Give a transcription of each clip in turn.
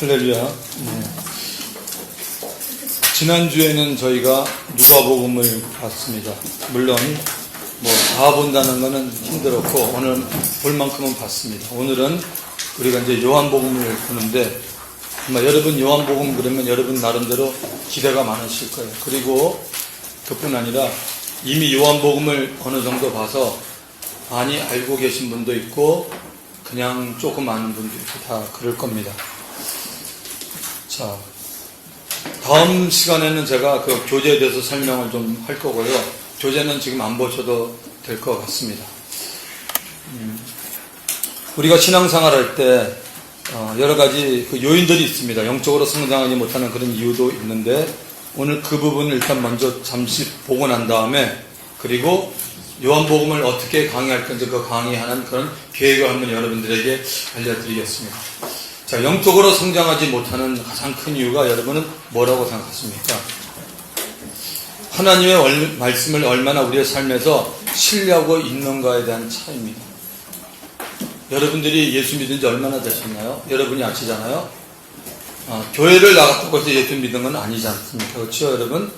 할렐루야. 네. 지난주에는 저희가 누가복음을 봤습니다. 물론 다 본다는 것은 힘들었고 오늘 볼 만큼은 봤습니다. 오늘은 우리가 이제 요한복음을 보는데 아마 여러분 요한복음 그러면 여러분 나름대로 기대가 많으실 거예요. 그리고 그뿐 아니라 이미 요한복음을 어느 정도 봐서 많이 알고 계신 분도 있고 그냥 조금 아는 분도 있고 다 그럴 겁니다. 자, 다음 시간에는 제가 그 교제에 대해서 설명을 좀 할 거고요. 교제는 지금 안 보셔도 될 것 같습니다. 우리가 신앙생활 할 때 여러 가지 그 요인들이 있습니다. 영적으로 성장하지 못하는 그런 이유도 있는데 오늘 그 부분을 일단 먼저 잠시 보고 난 다음에 그리고 요한복음을 어떻게 강의할 건지 그 강의하는 그런 계획을 한번 여러분들에게 알려드리겠습니다. 자, 영적으로 성장하지 못하는 가장 큰 이유가 여러분은 뭐라고 생각하십니까? 하나님의 말씀을 얼마나 우리의 삶에서 신뢰하고 있는가에 대한 차이입니다. 여러분들이 예수 믿은 지 얼마나 되셨나요? 여러분이 아시잖아요. 교회를 나갔다고 해서 예수 믿은 건 아니지 않습니까? 그렇죠, 여러분?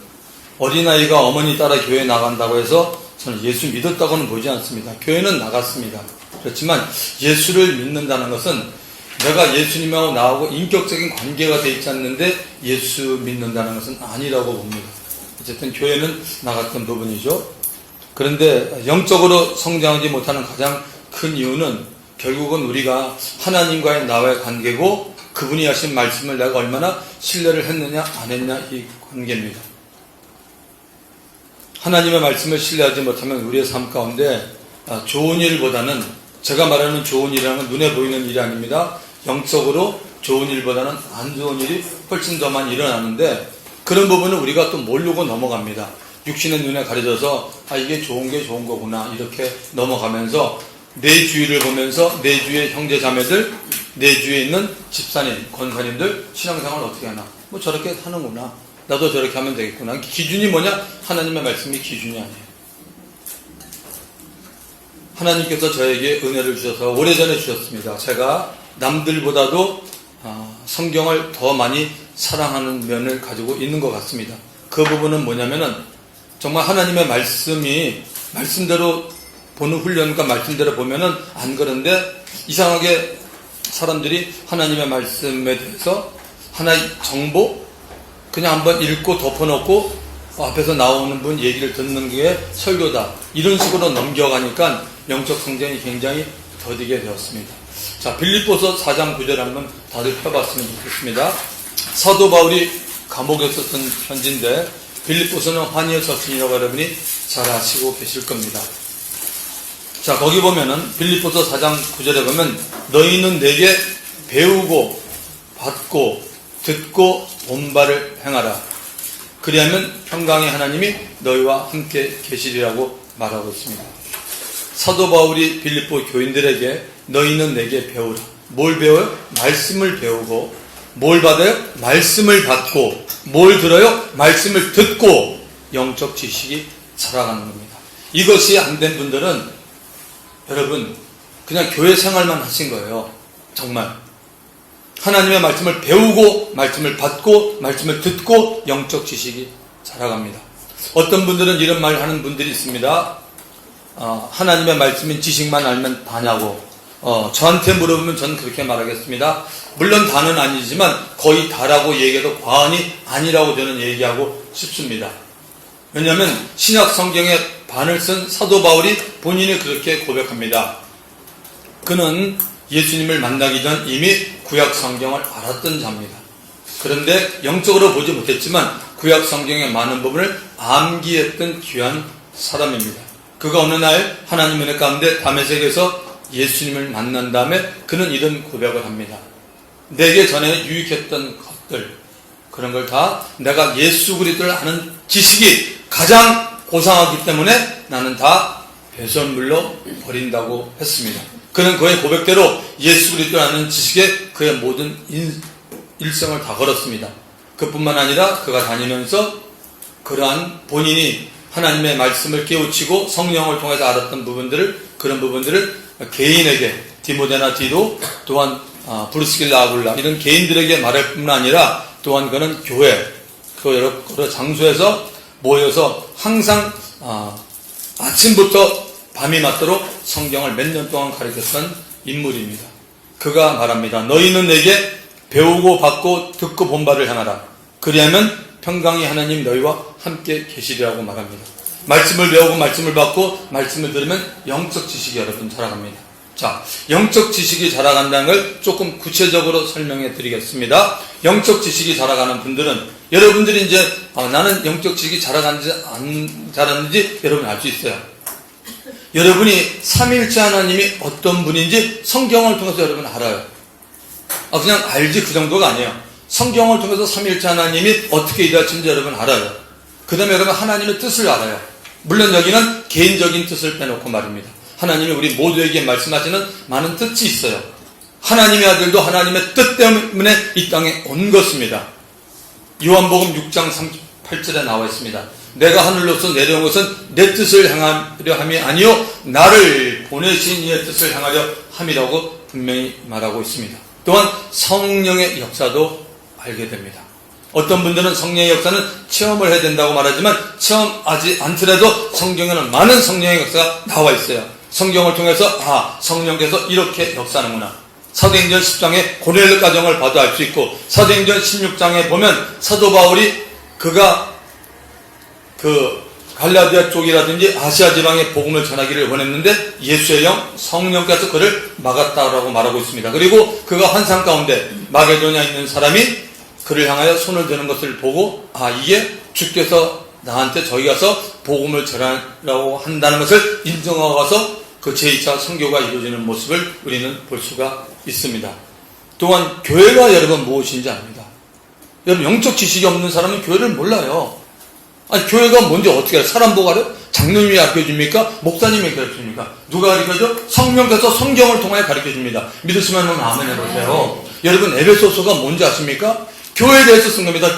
어린아이가 어머니 따라 교회 나간다고 해서 저는 예수 믿었다고는 보지 않습니다. 교회는 나갔습니다. 그렇지만 예수를 믿는다는 것은 내가 예수님하고 나하고 인격적인 관계가 돼 있지 않는데 예수 믿는다는 것은 아니라고 봅니다. 어쨌든 교회는 나갔던 부분이죠. 그런데 영적으로 성장하지 못하는 가장 큰 이유는 결국은 우리가 하나님과의 나와의 관계고 그분이 하신 말씀을 내가 얼마나 신뢰를 했느냐 안 했냐 이 관계입니다. 하나님의 말씀을 신뢰하지 못하면 우리의 삶 가운데 좋은 일보다는 제가 말하는 좋은 일이라는 건 눈에 보이는 일이 아닙니다. 영적으로 좋은 일보다는 안 좋은 일이 훨씬 더 많이 일어나는데 그런 부분은 우리가 또 모르고 넘어갑니다. 육신의 눈에 가려져서 이게 좋은 게 좋은 거구나 이렇게 넘어가면서 내 주위를 보면서 내 주위의 형제 자매들 내 주위에 있는 집사님, 권사님들 신앙생활 어떻게 하나 저렇게 하는구나 나도 저렇게 하면 되겠구나. 기준이 뭐냐? 하나님의 말씀이 기준이 아니에요. 하나님께서 저에게 은혜를 주셔서 오래전에 주셨습니다. 제가 남들보다도 성경을 더 많이 사랑하는 면을 가지고 있는 것 같습니다. 그 부분은 뭐냐면은 정말 하나님의 말씀이 말씀대로 보는 훈련과 말씀대로 보면은 안 그런데 이상하게 사람들이 하나님의 말씀에 대해서 하나의 정보 그냥 한번 읽고 덮어놓고 앞에서 나오는 분 얘기를 듣는 게 설교다 이런 식으로 넘겨가니까 영적 성장이 굉장히 더디게 되었습니다. 자, 빌립보서 4장 9절 한번 다들 펴봤으면 좋겠습니다. 사도 바울이 감옥에 썼던 편지인데 빌립보서는 환희의 서신이라고 여러분이 잘 아시고 계실 겁니다. 자, 거기 보면은 빌립보서 4장 9절에 보면 너희는 내게 배우고 받고 듣고 본 바를 행하라. 그리하면 평강의 하나님이 너희와 함께 계시리라고 말하고 있습니다. 사도 바울이 빌립보 교인들에게 너희는 내게 배우라. 뭘 배워요? 말씀을 배우고 뭘 받아요? 말씀을 받고 뭘 들어요? 말씀을 듣고 영적 지식이 자라가는 겁니다. 이것이 안 된 분들은 여러분 그냥 교회 생활만 하신 거예요. 정말 하나님의 말씀을 배우고 말씀을 받고 말씀을 듣고 영적 지식이 자라갑니다. 어떤 분들은 이런 말 하는 분들이 있습니다. 하나님의 말씀인 지식만 알면 다냐고 저한테 물어보면 저는 그렇게 말하겠습니다. 물론 다는 아니지만 거의 다라고 얘기해도 과언이 아니라고 저는 얘기하고 싶습니다. 왜냐하면 신약 성경의 반을 쓴 사도 바울이 본인이 그렇게 고백합니다. 그는 예수님을 만나기 전 이미 구약 성경을 알았던 자입니다. 그런데 영적으로 보지 못했지만 구약 성경의 많은 부분을 암기했던 귀한 사람입니다. 그가 어느 날 하나님 은혜 가운데 다메섹에서 예수님을 만난 다음에 그는 이런 고백을 합니다. 내게 전에 유익했던 것들 그런 걸 다 내가 예수 그리스도를 아는 지식이 가장 고상하기 때문에 나는 다 배설물로 버린다고 했습니다. 그는 그의 고백대로 예수 그리스도를 아는 지식에 그의 모든 일생을 다 걸었습니다. 그뿐만 아니라 그가 다니면서 그러한 본인이 하나님의 말씀을 깨우치고 성령을 통해서 알았던 부분들을 그런 부분들을 개인에게 디모데나 디도 또한 브루스길라 아굴라 이런 개인들에게 말할 뿐만 아니라 또한 그는 교회 그 여러 장소에서 모여서 항상 아침부터 밤이 맞도록 성경을 몇 년 동안 가르쳤던 인물입니다. 그가 말합니다. 너희는 내게 배우고 받고 듣고 본 바를 행하라. 그리하면 평강이 하나님 너희와 함께 계시리라고 말합니다. 말씀을 배우고 말씀을 받고 말씀을 들으면 영적 지식이 여러분 자라갑니다. 자, 영적 지식이 자라간다는 걸 조금 구체적으로 설명해 드리겠습니다. 영적 지식이 자라가는 분들은 여러분들이 이제 나는 영적 지식이 자라가는지 안 자랐는지 여러분이 알 수 있어요. 여러분이 삼위일체 하나님이 어떤 분인지 성경을 통해서 여러분 알아요. 그냥 알지 그 정도가 아니에요. 성경을 통해서 삼위일체 하나님이 어떻게 일하시는지 여러분 알아요. 그 다음에 여러분 하나님의 뜻을 알아요. 물론 여기는 개인적인 뜻을 빼놓고 말입니다. 하나님이 우리 모두에게 말씀하시는 많은 뜻이 있어요. 하나님의 아들도 하나님의 뜻 때문에 이 땅에 온 것입니다. 요한복음 6장 38절에 나와 있습니다. 내가 하늘로서 내려온 것은 내 뜻을 행하려 함이 아니요 나를 보내신 이의 뜻을 행하려 함이라고 분명히 말하고 있습니다. 또한 성령의 역사도 알게 됩니다. 어떤 분들은 성령의 역사는 체험을 해야 된다고 말하지만 체험하지 않더라도 성경에는 많은 성령의 역사가 나와 있어요. 성경을 통해서 성령께서 이렇게 역사하는구나. 사도행전 10장에 고넬료 가정을 봐도 알 수 있고 사도행전 16장에 보면 사도 바울이 그가 갈라디아 쪽이라든지 아시아 지방에 복음을 전하기를 원했는데 예수의 영 성령께서 그를 막았다라고 말하고 있습니다. 그리고 그가 환상 가운데 마게도냐에 있는 사람이 그를 향하여 손을 드는 것을 보고 이게 주께서 나한테 저기 가서 복음을 전하라고 한다는 것을 인정하고 가서 그 제2차 선교가 이루어지는 모습을 우리는 볼 수가 있습니다. 또한 교회가 여러분 무엇인지 압니다. 여러분 영적 지식이 없는 사람은 교회를 몰라요. 교회가 뭔지 어떻게 알아요? 사람 보고 알아요? 장로님이 가르쳐줍니까? 목사님이 가르쳐줍니까? 누가 가르쳐줘? 성령께서 성경을 통하여 가르쳐줍니다. 믿으시면 아멘 해보세요. 여러분 에베소서가 뭔지 아십니까? 교회에 대해서 쓴 겁니다.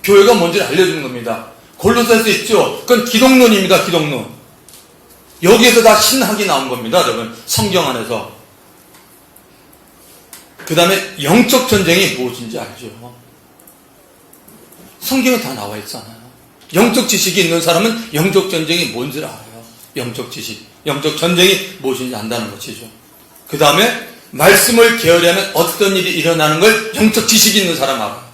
교회가 뭔지를 알려주는 겁니다. 골로새서 있죠? 그건 기독론입니다. 기독론. 여기에서 다 신학이 나온 겁니다. 여러분 성경 안에서. 그 다음에 영적 전쟁이 무엇인지 알죠? 성경에 다 나와 있잖아요. 영적 지식이 있는 사람은 영적 전쟁이 뭔지를 알아요. 영적 지식, 영적 전쟁이 무엇인지 안다는 것이죠. 그 다음에 말씀을 게으리하면 어떤 일이 일어나는 걸 영적 지식이 있는 사람 알아요.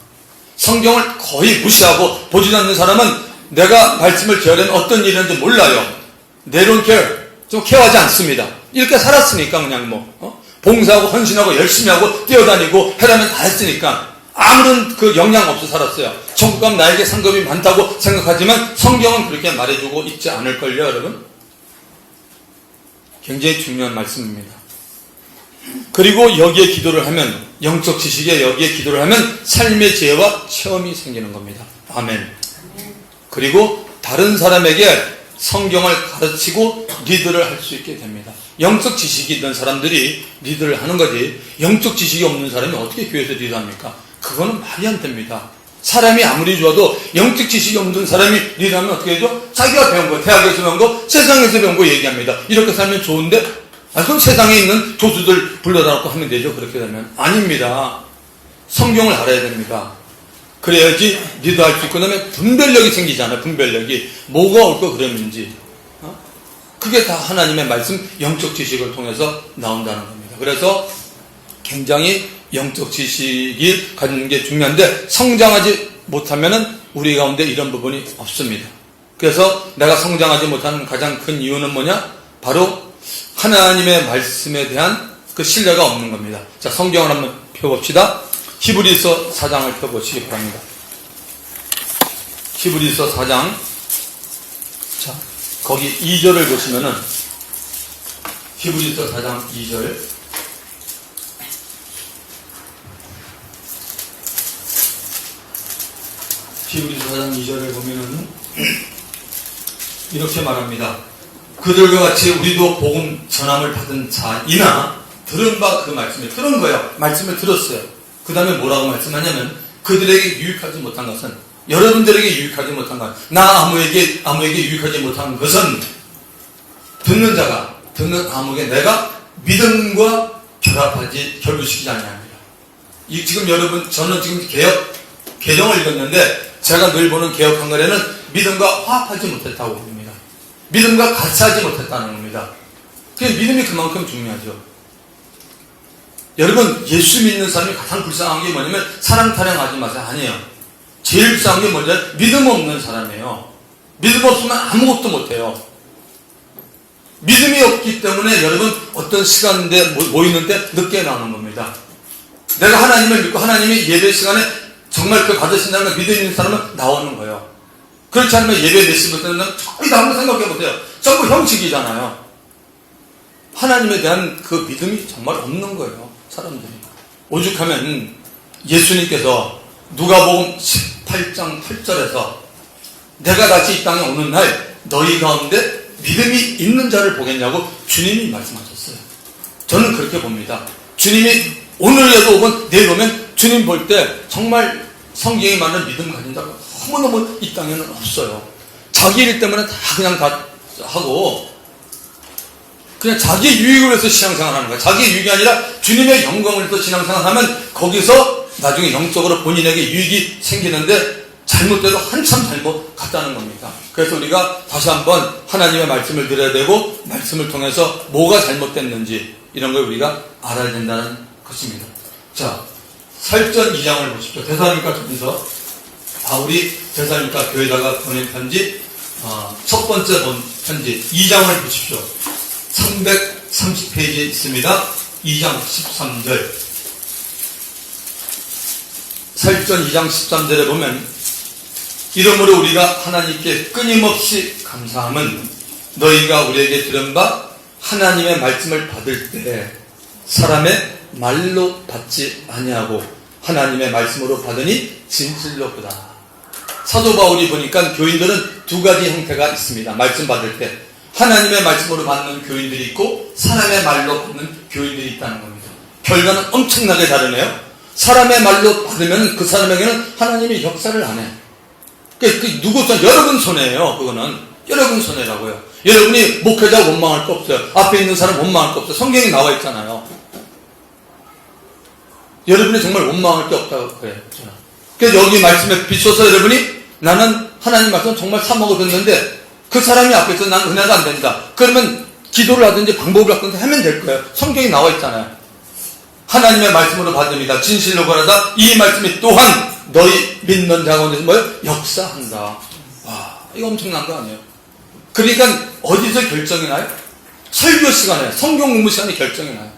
성경을 거의 무시하고 보지도 않는 사람은 내가 말씀을 게으리하면 어떤 일이 일어나는지 몰라요. They don't care. 좀 케어하지 않습니다. 이렇게 살았으니까 그냥 봉사하고 헌신하고 열심히 하고 뛰어다니고 해라면 다 했으니까 아무런 영향 없이 살았어요. 천국 가면 나에게 상급이 많다고 생각하지만 성경은 그렇게 말해주고 있지 않을걸요, 여러분? 굉장히 중요한 말씀입니다. 그리고 여기에 기도를 하면, 영적 지식에 여기에 기도를 하면 삶의 지혜와 체험이 생기는 겁니다. 아멘. 그리고 다른 사람에게 성경을 가르치고 리드를 할 수 있게 됩니다. 영적 지식이 있는 사람들이 리드를 하는 거지 영적 지식이 없는 사람이 어떻게 교회에서 리드합니까? 그거는 말이 안 됩니다. 사람이 아무리 좋아도 영적 지식이 없는 사람이 리드하면 어떻게 해죠? 자기가 배운 거, 대학에서 배운 거, 세상에서 배운 거 얘기합니다. 이렇게 살면 좋은데 그럼 세상에 있는 교수들 불러다 놓고 하면 되죠. 그렇게 되면 아닙니다. 성경을 알아야 됩니다. 그래야지 리드할 수 있고 그다음에 분별력이 생기잖아요. 분별력이 뭐가 옳고 그름인지 그게 다 하나님의 말씀 영적 지식을 통해서 나온다는 겁니다. 그래서 굉장히 영적 지식이 가지는 게 중요한데 성장하지 못하면은 우리 가운데 이런 부분이 없습니다. 그래서 내가 성장하지 못하는 가장 큰 이유는 뭐냐? 바로 하나님의 말씀에 대한 그 신뢰가 없는 겁니다. 자, 성경을 한번 펴봅시다. 히브리서 4장을 펴보시기 바랍니다. 히브리서 4장. 자, 거기 2절을 보시면은, 히브리서 4장 2절. 히브리서 4장 2절을 보면은, 이렇게 말합니다. 그들과 같이 우리도 복음 전함을 받은 자이나, 들은 바 그 말씀을 들은 거예요. 말씀을 들었어요. 그 다음에 뭐라고 말씀하냐면 그들에게 유익하지 못한 것은 여러분들에게 유익하지 못한 것 나 아무에게 유익하지 못한 것은 듣는 자가 듣는 아무에게 내가 믿음과 결부시키지 아니합니다. 지금 여러분, 저는 지금 개정을 읽었는데 제가 늘 보는 개혁 한글에는 믿음과 화합하지 못했다고 봅니다. 믿음과 같이 하지 못했다는 겁니다. 믿음이 그만큼 중요하죠. 여러분, 예수 믿는 사람이 가장 불쌍한 게 뭐냐면 사랑 타령하지 마세요. 아니에요. 제일 불쌍한 게 뭐냐면 믿음 없는 사람이에요. 믿음 없으면 아무것도 못해요. 믿음이 없기 때문에 여러분 어떤 시간인데 모이는 때 늦게 나오는 겁니다. 내가 하나님을 믿고 하나님이 예배 시간에 정말 그 받으신다는 믿음 있는 사람은 나오는 거예요. 그렇지 않으면 예배 몇 시부터는 저희도 한번 생각해 보세요. 전부 형식이잖아요. 하나님에 대한 그 믿음이 정말 없는 거예요. 사람들이. 오죽하면 예수님께서 누가복음 18장 8절에서 내가 다시 이 땅에 오는 날 너희 가운데 믿음이 있는 자를 보겠냐고 주님이 말씀하셨어요. 저는 그렇게 봅니다. 주님이 오늘에도 오면 내일 오면 주님 볼 때 정말 성경에 많은 믿음 가진 자가 너무너무 이 땅에는 없어요. 자기 일 때문에 그냥 다 하고 그냥 자기 유익을 위해서 신앙생활 하는 거예요. 자기 유익이 아니라 주님의 영광을 위해서 신앙생활 하면 거기서 나중에 영적으로 본인에게 유익이 생기는데 잘못돼도 한참 잘못 갔다는 겁니다. 그래서 우리가 다시 한번 하나님의 말씀을 들어야 되고 말씀을 통해서 뭐가 잘못됐는지 이런 걸 우리가 알아야 된다는 것입니다. 자, 살전 2장을 보십시오. 데살로니가 전서 바울이 데살로니가 교회다가 보낸 편지 첫 번째 편지 2장을 보십시오. 330페이지에 있습니다. 2장 13절. 살전 2장 13절에 보면 이러므로 우리가 하나님께 끊임없이 감사함은 너희가 우리에게 들은 바 하나님의 말씀을 받을 때 사람의 말로 받지 아니하고 하나님의 말씀으로 받으니 진실로 보다. 사도 바울이 보니까 교인들은 두 가지 형태가 있습니다. 말씀 받을 때 하나님의 말씀으로 받는 교인들이 있고 사람의 말로 받는 교인들이 있다는 겁니다. 결과는 엄청나게 다르네요. 사람의 말로 받으면 그 사람에게는 하나님이 역사를 안 해요. 누구 손? 여러분 손해예요. 그거는 여러분 손해라고요. 여러분이 목회자 원망할 거 없어요. 앞에 있는 사람 원망할 거 없어요. 성경에 나와 있잖아요. 여러분이 정말 원망할 게 없다고 그래요. 그래서 여기 말씀에 비춰서 여러분이 나는 하나님 말씀 정말 사먹어 듣는데 그 사람이 앞에서 난 은혜가 안 된다. 그러면 기도를 하든지 방법을 하든지 하면 될 거예요. 성경에 나와 있잖아요. 하나님의 말씀으로 받습니다. 진실로 거라다. 이 말씀이 또한 너희 믿는 자 가운데서 뭐예요? 역사한다. 와, 이거 엄청난 거 아니에요? 그러니까 어디서 결정이 나요? 설교 시간에, 성경 공부 시간에 결정이 나요.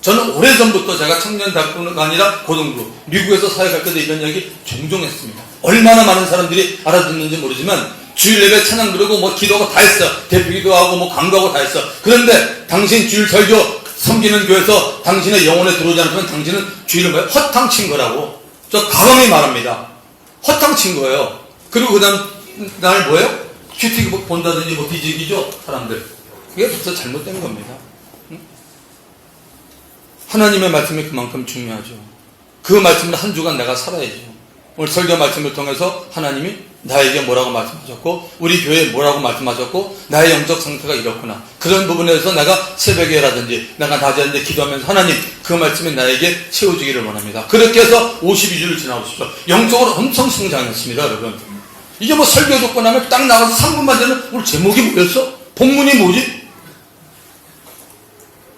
저는 오래전부터 제가 청년대학교가 아니라 고등부, 미국에서 사역할 때도 이런 얘기 종종 했습니다. 얼마나 많은 사람들이 알아듣는지 모르지만 주일 예배 찬양 부르고 뭐 기도하고 다 했어. 대표기도 하고 뭐 강구하고 다 했어. 그런데 당신 주일 설교 섬기는 교회에서 당신의 영혼에 들어오지 않으면 당신은 주일을 뭐예요? 허탕 친 거라고. 저 가방이 말합니다. 허탕 친 거예요. 그리고 그 다음 날 뭐예요? 큐티 본다든지 뭐 뒤지기죠, 사람들. 그게 벌써 잘못된 겁니다. 응? 하나님의 말씀이 그만큼 중요하죠. 그 말씀을 한 주간 내가 살아야죠. 오늘 설교 말씀을 통해서 하나님이 나에게 뭐라고 말씀하셨고 우리 교회에 뭐라고 말씀하셨고 나의 영적 상태가 이렇구나. 그런 부분에서 내가 새벽에라든지 내가 낮에 기도하면서 하나님 그 말씀이 나에게 채워주기를 원합니다. 그렇게 해서 52주를 지나오십시오. 영적으로 엄청 성장했습니다. 여러분. 이게 뭐 설교 듣고 나면 딱 나가서 3분만 되면 오늘 제목이 뭐였어? 본문이 뭐지?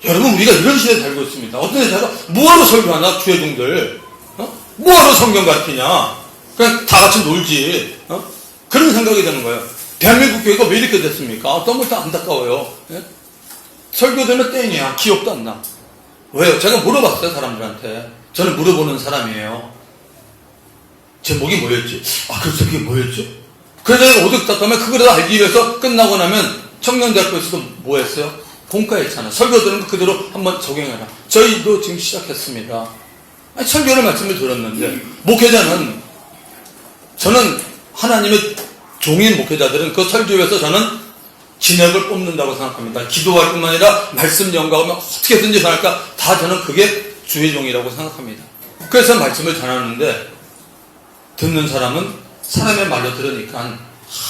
여러분 우리가 이런 시대에 살고 있습니다. 어떤 데다가 뭐하러 설교하나 주회종들 뭐하러 성경 가르치냐? 그냥 다 같이 놀지. 그런 생각이 드는 거예요. 대한민국 교회가 왜 이렇게 됐습니까? 너무 다 안타까워요. 예? 설교되면 땡이야. 기억도 안 나. 왜요? 제가 물어봤어요, 사람들한테. 저는 물어보는 사람이에요. 제목이 뭐였지? 그래서 그게 뭐였죠? 그래서 내가 오죽답하면 그거를 알기 위해서 끝나고 나면 청년대학교에서도 뭐 했어요? 본과했잖아. 설교 들은 거 그대로 한번 적용해라. 저희도 지금 시작했습니다. 설교를 말씀을 들었는데 목회자는 저는 하나님의 종인 목회자들은 그 설교에서 저는 진액을 뽑는다고 생각합니다. 기도할 뿐만 아니라 말씀 연구하면 어떻게든지 할까 다 저는 그게 주의 종이라고 생각합니다. 그래서 말씀을 전하는데 듣는 사람은 사람의 말로 들으니까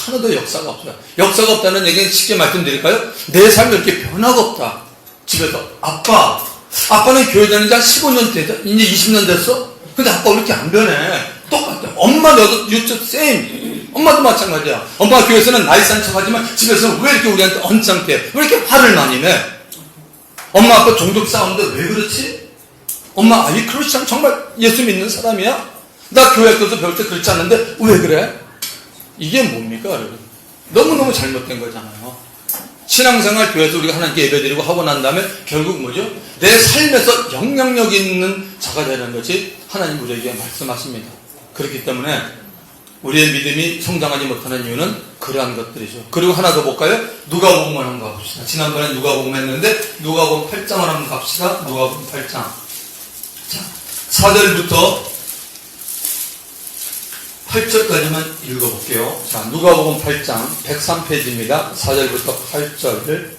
하나도 역사가 없어요. 역사가 없다는 얘기는 쉽게 말씀드릴까요? 내 삶에 이렇게 변화가 없다. 집에서 아빠 아빠는 교회 다닌 지 한 15년 됐다. 이제 20년 됐어? 근데 아빠 왜 이렇게 안 변해? 똑같아. 엄마 너도 유튜브 쌤. 엄마도 마찬가지야. 엄마가 교회에서는 나이산 척하지만 집에서는 왜 이렇게 우리한테 언짢게 왜 이렇게 화를 많이 내? 엄마 아빠 종족 싸우는데 왜 그렇지? 엄마 아이 크리스찬 정말 예수 믿는 사람이야? 나 교회 학교에서 배울 때 그렇지 않는데 왜 그래? 이게 뭡니까 여러분? 너무너무 잘못된 거잖아요. 신앙생활 교회에서 우리가 하나님께 예배드리고 하고 난 다음에 결국 뭐죠? 내 삶에서 영향력 있는 자가 되는 것이 하나님 우리에게 말씀하십니다. 그렇기 때문에 우리의 믿음이 성장하지 못하는 이유는 그러한 것들이죠. 그리고 하나 더 볼까요? 누가복음을 한번 가봅시다. 지난번에 누가복음 했는데 누가복음 8장을 한번 갑시다. 누가복음 8장. 자, 4절부터 8절까지만 읽어볼게요. 자, 누가복음 8장 103페이지입니다. 4절부터 8절.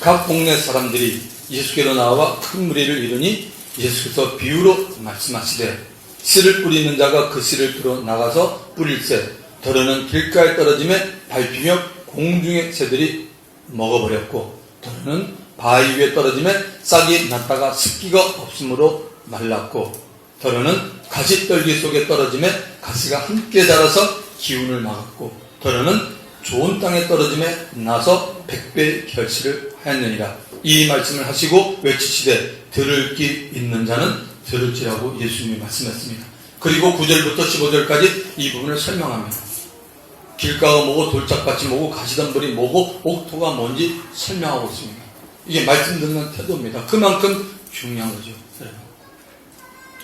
각 동네 사람들이 예수께로 나와 큰 무리를 이루니 예수께서 비유로 말씀하시되 씨를 뿌리는 자가 그 씨를 들어 나가서 뿌릴새 더러는 길가에 떨어짐에 밟히며 공중의 새들이 먹어버렸고 더러는 바위 위에 떨어짐에 싹이 났다가 습기가 없으므로 말랐고 더러는 가시떨기 속에 떨어짐에 가시가 함께 자라서 기운을 막았고 더러는 좋은 땅에 떨어짐에 나서 100배의 결실을 하였느니라. 이 말씀을 하시고 외치시되 들을 귀 있는 자는 들을지라고 예수님이 말씀했습니다. 그리고 9절부터 15절까지 이 부분을 설명합니다. 길가가 뭐고 돌짝밭이 뭐고 가시덤불이 뭐고 옥토가 뭔지 설명하고 있습니다. 이게 말씀 듣는 태도입니다. 그만큼 중요한 거죠.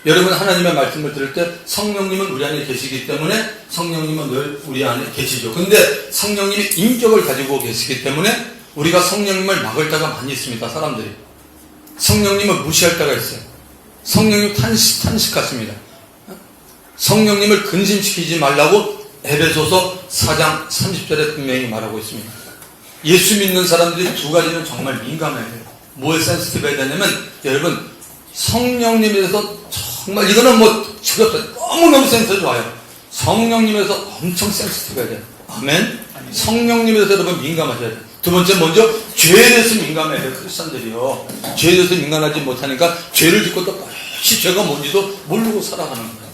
여러분 하나님의 말씀을 들을 때 성령님은 우리 안에 계시기 때문에 성령님은 늘 우리 안에 계시죠. 근데 성령님이 인격을 가지고 계시기 때문에 우리가 성령님을 막을 때가 많이 있습니다. 사람들이 성령님을 무시할 때가 있어요. 성령님 탄식하십니다. 성령님을 근심시키지 말라고 에베소서 4장 30절에 분명히 말하고 있습니다. 예수 믿는 사람들이 두 가지는 정말 민감해야 돼요. 뭐에 센스티브해야 되냐면 여러분 성령님에 대해서 정말 이거는 뭐 너무너무 센스 좋아요. 성령님에 대해서 엄청 센스티브해야 돼요. 아멘. 성령님에 대해서 여러분 민감하셔야 돼요. 두 번째 먼저 죄에 대해서 민감해야 돼요. 크리스찬들이요. 죄에 대해서 민감하지 못하니까 죄를 짓고 또 버릇이 죄가 뭔지도 모르고 살아가는 거예요.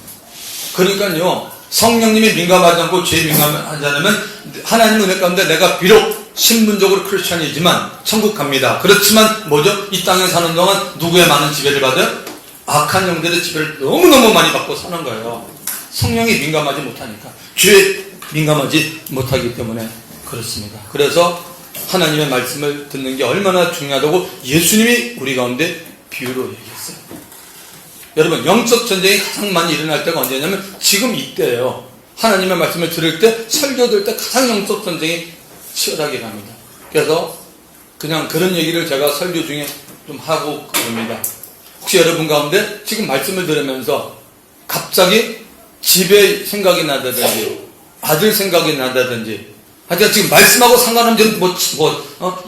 그러니까요 성령님이 민감하지 않고 죄에 민감하지 않으면 하나님 은혜 가운데 내가 비록 신분적으로 크리스찬이지만 천국 갑니다. 그렇지만 뭐죠? 이 땅에 사는 동안 누구의 많은 지배를 받아요? 악한 영들의 지배를 너무너무 많이 받고 사는 거예요. 성령이 민감하지 못하니까 죄에 민감하지 못하기 때문에 그렇습니다. 그래서 하나님의 말씀을 듣는 게 얼마나 중요하다고 예수님이 우리 가운데 비유로 얘기했어요. 여러분 영적 전쟁이 가장 많이 일어날 때가 언제냐면 지금 이때예요. 하나님의 말씀을 들을 때 설교 들을 때 가장 영적 전쟁이 치열하게 갑니다. 그래서 그냥 그런 얘기를 제가 설교 중에 좀 하고 그럽니다. 혹시 여러분 가운데 지금 말씀을 들으면서 갑자기 집에 생각이 나다든지 아들 생각이 나다든지 하여튼 지금 말씀하고 상관없는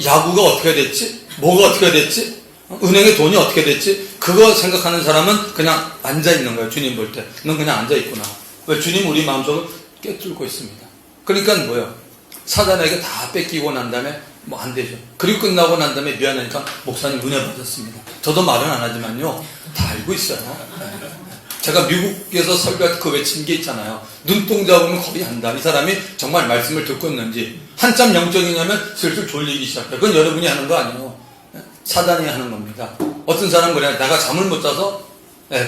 야구가 어떻게 됐지? 뭐가 어떻게 됐지? 은행에 돈이 어떻게 됐지? 그거 생각하는 사람은 그냥 앉아있는 거예요. 주님 볼 때. 넌 그냥 앉아있구나. 왜? 주님 우리 마음속을 꿰뚫고 있습니다. 그러니까 뭐예요? 사단에게 다 뺏기고 난 다음에 뭐 안 되죠. 그리고 끝나고 난 다음에 미안하니까 목사님 은혜 받았습니다. 저도 말은 안 하지만요. 다 알고 있어요. 제가 미국에서 설교할 때 그 외친 게 있잖아요. 눈동자 보면 거의 안다. 이 사람이 정말 말씀을 듣고 있는지 한참 영적이냐면 슬슬 졸리기 시작해요. 그건 여러분이 하는 거 아니에요. 사단이 하는 겁니다. 어떤 사람은 그래요. 내가 잠을 못 자서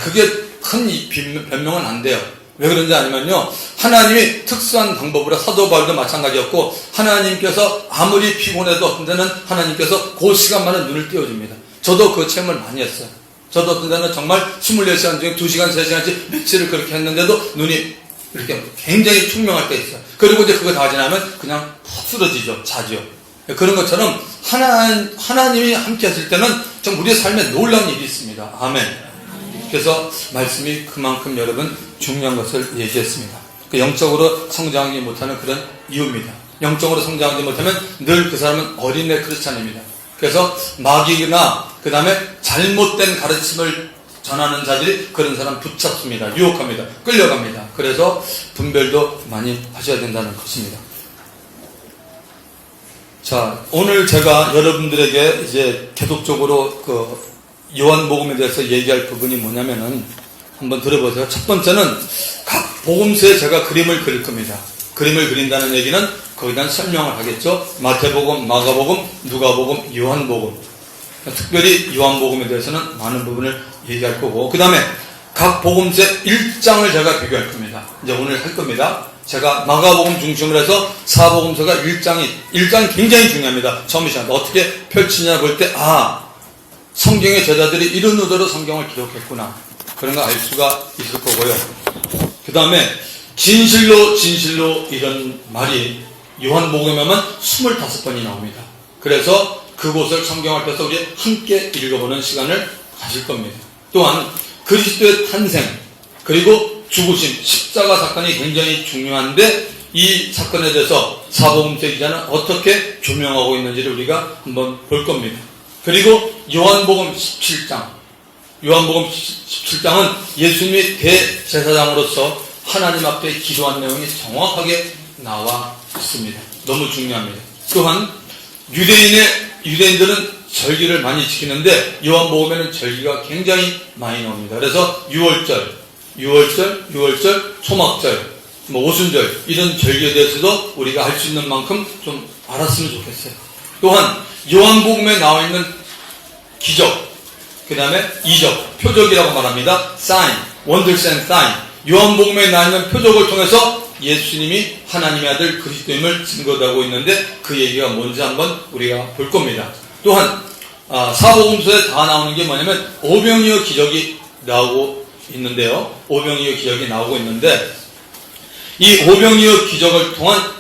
그게 큰 변명은 안 돼요. 왜 그런지 아니면요. 하나님이 특수한 방법으로 사도 바울도 마찬가지였고 하나님께서 아무리 피곤해도 어떤 데는 하나님께서 그 시간만은 눈을 띄워줍니다. 저도 그 체험을 많이 했어요. 저도 어떤 데는 정말 24시간 중에 2시간, 3시간씩 며칠을 그렇게 했는데도 눈이 이렇게 굉장히 투명할 때 있어요. 그리고 이제 그거 다 지나면 그냥 푹 쓰러지죠. 자죠. 그런 것처럼 하나님이 함께 하실 때는 좀 우리의 삶에 놀라운 일이 있습니다. 아멘. 그래서 말씀이 그만큼 여러분 중요한 것을 얘기했습니다. 영적으로 성장하지 못하는 그런 이유입니다. 영적으로 성장하지 못하면 늘 그 사람은 어린애 크리스찬입니다. 그래서 마귀나 그 다음에 잘못된 가르침을 전하는 자들이 그런 사람 붙잡습니다. 유혹합니다. 끌려갑니다. 그래서 분별도 많이 하셔야 된다는 것입니다. 자, 오늘 제가 여러분들에게 이제 계속적으로 요한복음에 대해서 얘기할 부분이 뭐냐면은 한번 들어보세요. 첫 번째는 각 복음서에 제가 그림을 그릴 겁니다. 그림을 그린다는 얘기는 거기에 대한 설명을 하겠죠. 마태복음, 마가복음, 누가복음, 요한복음. 특별히 요한복음에 대해서는 많은 부분을 얘기할 거고, 그 다음에 각 복음서의 1장을 제가 비교할 겁니다. 이제 오늘 할 겁니다. 제가 마가복음 중심으로 해서 사복음서가 1장이 굉장히 중요합니다. 처음 시작 어떻게 펼치냐 볼 때, 성경의 제자들이 이런 의도로 성경을 기록했구나, 그런 거 알 수가 있을 거고요. 그 다음에 진실로 이런 말이 요한복음에 하면 25번이 나옵니다. 그래서 그곳을 성경을 펴서 우리 함께 읽어보는 시간을 가질 겁니다. 또한 그리스도의 탄생, 그리고 죽으심, 십자가 사건이 굉장히 중요한데 이 사건에 대해서 사복음서 기자는 어떻게 조명하고 있는지를 우리가 한번 볼 겁니다. 그리고 요한복음 17장, 요한복음 17장은 예수님이 대제사장으로서 하나님 앞에 기도한 내용이 정확하게 나와 있습니다. 너무 중요합니다. 또한 유대인들은 절기를 많이 지키는데 요한복음에는 절기가 굉장히 많이 나옵니다. 그래서 유월절, 초막절, 오순절, 이런 절기에 대해서도 우리가 알 수 있는 만큼 좀 알았으면 좋겠어요. 또한 요한복음에 나와 있는 기적, 그 다음에 이적, 표적이라고 말합니다. sign, wonders and sign. 요한복음에 나와 있는 표적을 통해서 예수님이 하나님의 아들 그리스도임을 증거하고 있는데 그 얘기가 뭔지 한번 우리가 볼 겁니다. 또한 사복음서에 다 나오는 게 뭐냐면 오병이어 기적이 나오고 있는데요. 오병이어 기적이 나오고 있는데 이 오병이어 기적을 통한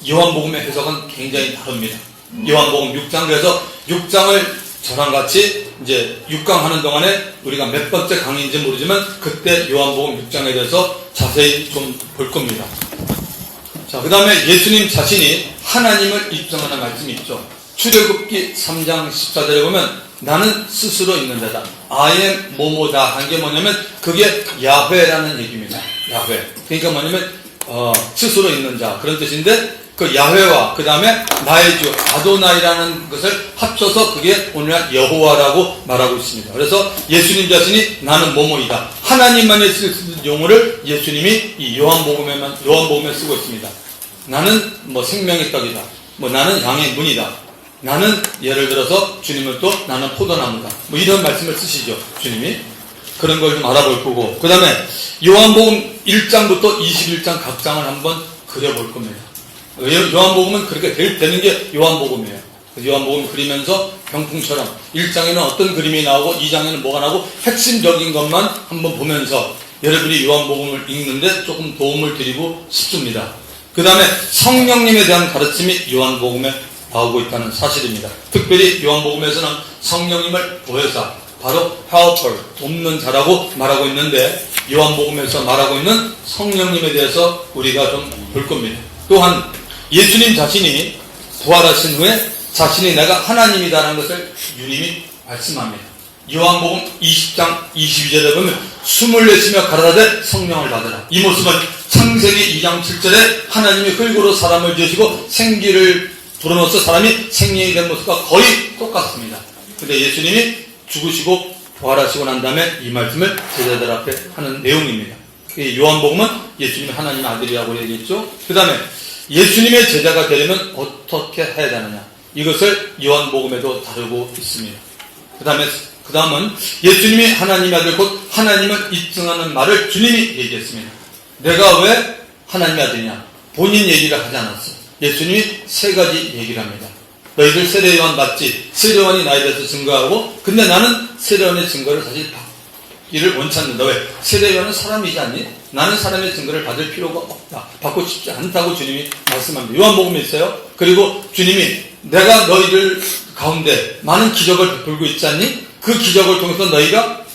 요한복음의 해석은 굉장히 다릅니다. 요한복음 6장, 그래서 6장을 저랑 같이 이제 6강 하는 동안에 우리가 몇 번째 강의인지 모르지만 그때 요한복음 6장에 대해서 자세히 좀 볼 겁니다. 자, 그 다음에 예수님 자신이 하나님을 입증하는 말씀이 있죠. 출애굽기 3장 14절에 보면 나는 스스로 있는 자다. I am 뭐뭐다 한 게 뭐냐면 그게 야훼라는 얘기입니다. 야훼. 그러니까 뭐냐면 스스로 있는 자, 그런 뜻인데 그 야훼와 그 다음에 나의 주 아도나이라는 것을 합쳐서 그게 오늘날 여호와라고 말하고 있습니다. 그래서 예수님 자신이 나는 뭐뭐이다, 하나님만이 쓸 용어를 예수님이 이 요한복음에 쓰고 있습니다. 나는 생명의 떡이다, 나는 양의 문이다, 나는 예를 들어서 주님은 또 나는 포도나무다, 이런 말씀을 쓰시죠. 주님이 그런 걸 좀 알아볼 거고, 그 다음에 요한복음 1장부터 21장 각 장을 한번 그려볼 겁니다. 요한복음은 그렇게 되는 게 요한복음이에요. 요한복음 그리면서 병풍처럼 1장에는 어떤 그림이 나오고 2장에는 뭐가 나오고 핵심적인 것만 한번 보면서 여러분이 요한복음을 읽는데 조금 도움을 드리고 싶습니다. 그 다음에 성령님에 대한 가르침이 요한복음에 나오고 있다는 사실입니다. 특별히 요한복음에서는 성령님을 보혜사, 바로 helper, 돕는 자라고 말하고 있는데 요한복음에서 말하고 있는 성령님에 대해서 우리가 좀 볼 겁니다. 또한 예수님 자신이 부활하신 후에 자신이 내가 하나님이다라는 것을 유님이 말씀합니다. 요한복음 20장 22절에 보면 숨을 내쉬며 가라사대 성령을 받으라. 이 모습은 창세기 2장 7절에 하나님이 흙으로 사람을 지으시고 생기를 불어넣어서 사람이 생명이 된 모습과 거의 똑같습니다. 근데 예수님이 죽으시고 부활하시고 난 다음에 이 말씀을 제자들 앞에 하는 내용입니다. 요한복음은 예수님이 하나님의 아들이라고 얘기했죠. 그 다음에 예수님의 제자가 되려면 어떻게 해야 되느냐, 이것을 요한복음에도 다루고 있습니다. 그 다음은 예수님이 하나님의 아들 곧 하나님을 입증하는 말을 주님이 얘기했습니다. 내가 왜 하나님의 아들이냐, 본인 얘기를 하지 않았어. 예수님이 세 가지 얘기를 합니다. 너희들 세례요한 맞지? 세례요한이 나에 대해서 증거하고, 근데 나는 세례요한의 증거를 사실 받기를 원치 않는다. 왜? 세례요한은 사람이지 않니? 나는 사람의 증거를 받을 필요가 없다, 받고 싶지 않다고 주님이 말씀합니다. 요한복음에 있어요. 그리고 주님이 내가 너희들 가운데 많은 기적을 베풀고 있지 않니? 그 기적을 통해서 너희가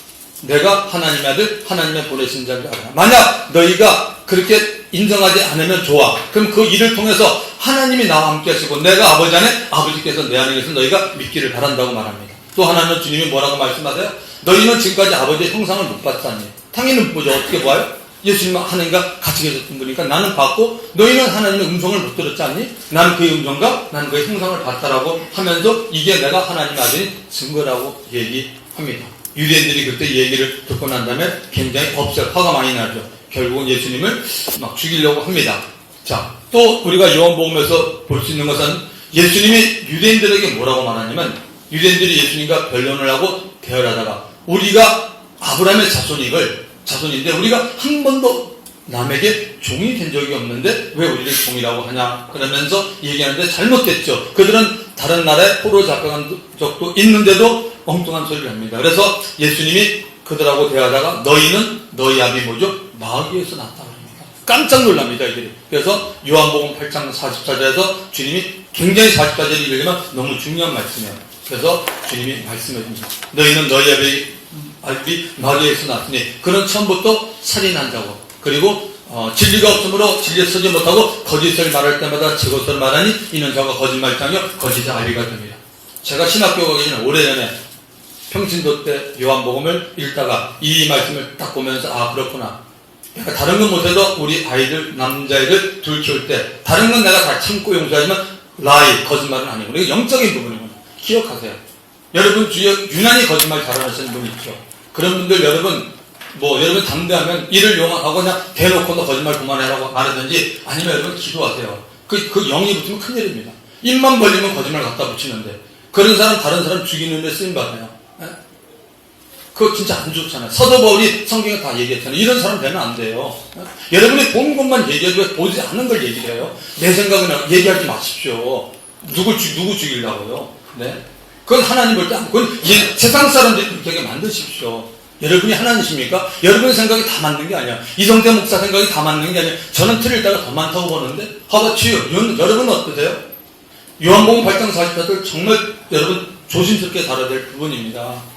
내가 하나님의 아들, 하나님의 보내신 자를 알아. 만약 너희가 그렇게 인정하지 않으면 좋아. 그럼 그 일을 통해서 하나님이 나와 함께 하시고 내가 아버지 안에, 아버지께서 내 안에 계셔서 너희가 믿기를 바란다고 말합니다. 또 하나는 주님이 뭐라고 말씀하세요? 너희는 지금까지 아버지의 형상을 못 봤지 않니? 당연히 못 보죠. 어떻게 봐요? 예수님은 하나님과 같이 계셨던 분이니까 나는 봤고, 너희는 하나님의 음성을 못 들었지 않니? 나는 그의 음성과 나는 그의 형상을 봤다라고 하면서 이게 내가 하나님의 아들인 증거라고 얘기합니다. 합니다. 유대인들이 그때 이 얘기를 듣고 난 다음에 굉장히 화가 많이 나죠. 결국은 예수님을 막 죽이려고 합니다. 자, 또 우리가 요한복음에서 볼 수 있는 것은 예수님이 유대인들에게 뭐라고 말하냐면, 유대인들이 예수님과 변론을 하고 대화하다가 우리가 아브라함의 자손인데 우리가 한 번도 남에게 종이 된 적이 없는데 왜 우리를 종이라고 하냐 그러면서 얘기하는데 잘못됐죠. 그들은 다른 나라에 포로 잡혀간 적도 있는데도 엉뚱한 소리를 합니다. 그래서 예수님이 그들하고 대화하다가 너희는 너희 아비 뭐죠? 마귀에서 났다 그럽니다. 깜짝 놀랍니다 이들이. 그래서 요한복음 8장 44절에서 주님이 굉장히 44절을 읽으면 너무 중요한 말씀이에요. 그래서 주님이 말씀해 줍니다. 너희는 너희 아비 마귀에서 났으니 그는 처음부터 살인한 자고, 그리고 진리가 없으므로 진리에 서지 못하고 거짓을 말할 때마다 제 것을 말하니 이는 저가 거짓말장이요 거짓의 아비가 됩니다. 제가 신학교 가기 전에 오래전에 평신도 때 요한복음을 읽다가 이 말씀을 딱 보면서 아 그렇구나. 내가 다른 건 못해도 우리 아이들 남자애들 둘 키울 때 다른 건 내가 다 참고 용서하지만 거짓말은 아니고 이게 영적인 부분이구나. 기억하세요. 여러분 주위에 유난히 거짓말 잘하시는 분 있죠. 그런 분들 여러분 담대하면 이를 용하고 그냥 대놓고 너 거짓말 그만해라고 말하든지, 아니면 여러분 기도하세요. 그 영이 붙으면 큰일입니다. 입만 벌리면 거짓말 갖다 붙이는데 그런 사람 다른 사람 죽이는 데 쓰임받아요. 그거 진짜 안 좋잖아요. 사도 바울이 성경에 다 얘기했잖아요. 이런 사람 되면 안 돼요. 여러분이 본 것만 얘기해도 보지 않은 걸 얘기를 해요. 내 생각은 얘기하지 마십시오. 누구 죽이려고요. 네? 그건 하나님 볼 때, 그건 세상 사람들이 그렇게 만드십시오. 여러분이 하나님이십니까? 여러분의 생각이 다 맞는 게 아니야. 이성태 목사 생각이 다 맞는 게 아니야. 저는 틀릴 때가 더 많다고 보는데, 여러분은 어떠세요? 요한복음 8장 44절 정말 여러분 조심스럽게 다뤄야 될 부분입니다.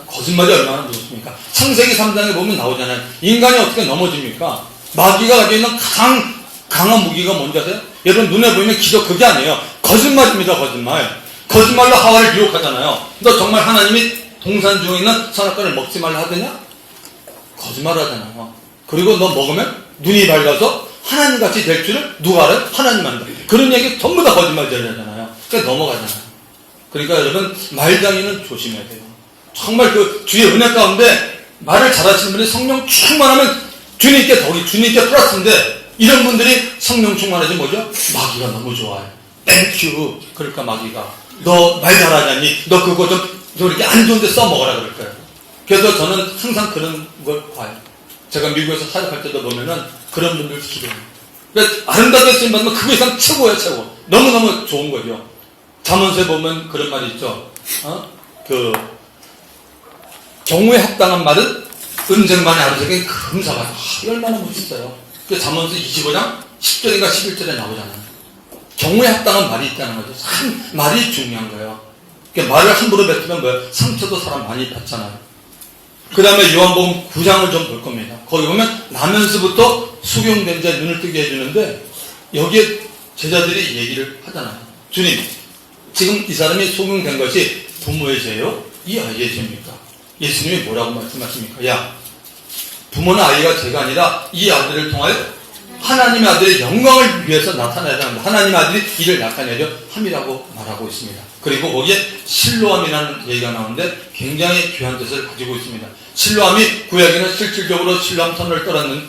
거짓말이 얼마나 무섭습니까? 창세기 3장에 보면 나오잖아요. 인간이 어떻게 넘어집니까? 마귀가 가지고 있는 가장 강한 무기가 뭔지 아세요? 여러분 눈에 보이는 기적 그게 아니에요. 거짓말입니다. 거짓말로 하와를 유혹하잖아요. 너 정말 하나님이 동산 중에 있는 선악과를 먹지 말라 하더냐? 거짓말 하잖아요. 그리고 너 먹으면 눈이 밝아서 하나님같이 될 줄을 누가 알아요? 하나님 안다. 그런 얘기 전부 다 거짓말이잖아요. 그러니까 넘어가잖아요. 그러니까 여러분 말장이는 조심해야 돼요. 정말 그 주의 은혜 가운데 말을 잘하시는 분이 성령 충만하면 주님께 플러스인데, 이런 분들이 성령 충만하지 뭐죠? 마귀가 너무 좋아요. 땡큐. 그러니까 마귀가 너 말 잘하냐니? 너 그거 좀 이렇게 안 좋은데 써먹어라 그럴 거예요. 그래서 저는 항상 그런 걸 봐요. 제가 미국에서 사역할 때도 보면은 그런 분들 기도해요. 그러니까 아름답게 쓰임받으면 그거 이상 최고예요, 최고. 너무너무 좋은 거죠. 잠언서에 보면 그런 말이 있죠. 경우에 합당한 말은 은쟁반의 하루색에 금사가. 얼마나 멋있어요. 그 잠언서 25장 10절인가 11절에 나오잖아요. 경우에 합당한 말이 있다는 거죠. 참 말이 중요한 거예요. 그러니까 말을 함부로 뱉으면 뭐예요? 상처도 사람 많이 받잖아요. 그 다음에 요한복음 9장을 좀 볼 겁니다. 거기 보면 나면서부터 수경된 자 눈을 뜨게 해주는데, 여기에 제자들이 얘기를 하잖아요. 주님, 지금 이 사람이 소경된 것이 부모의 죄요? 이 아이의 죄입니까? 예수님이 뭐라고 말씀하십니까? 야, 부모는 아이가 죄가 아니라 이 아들을 통하여 하나님의 아들의 영광을 위해서 나타내야 합니다. 하나님의 아들이 이를 나타내려 함이라고 말하고 있습니다. 그리고 거기에 실로암이라는 얘기가 나오는데 굉장히 귀한 뜻을 가지고 있습니다. 실로암이 구약에는 실질적으로 실로암 선을 떨었는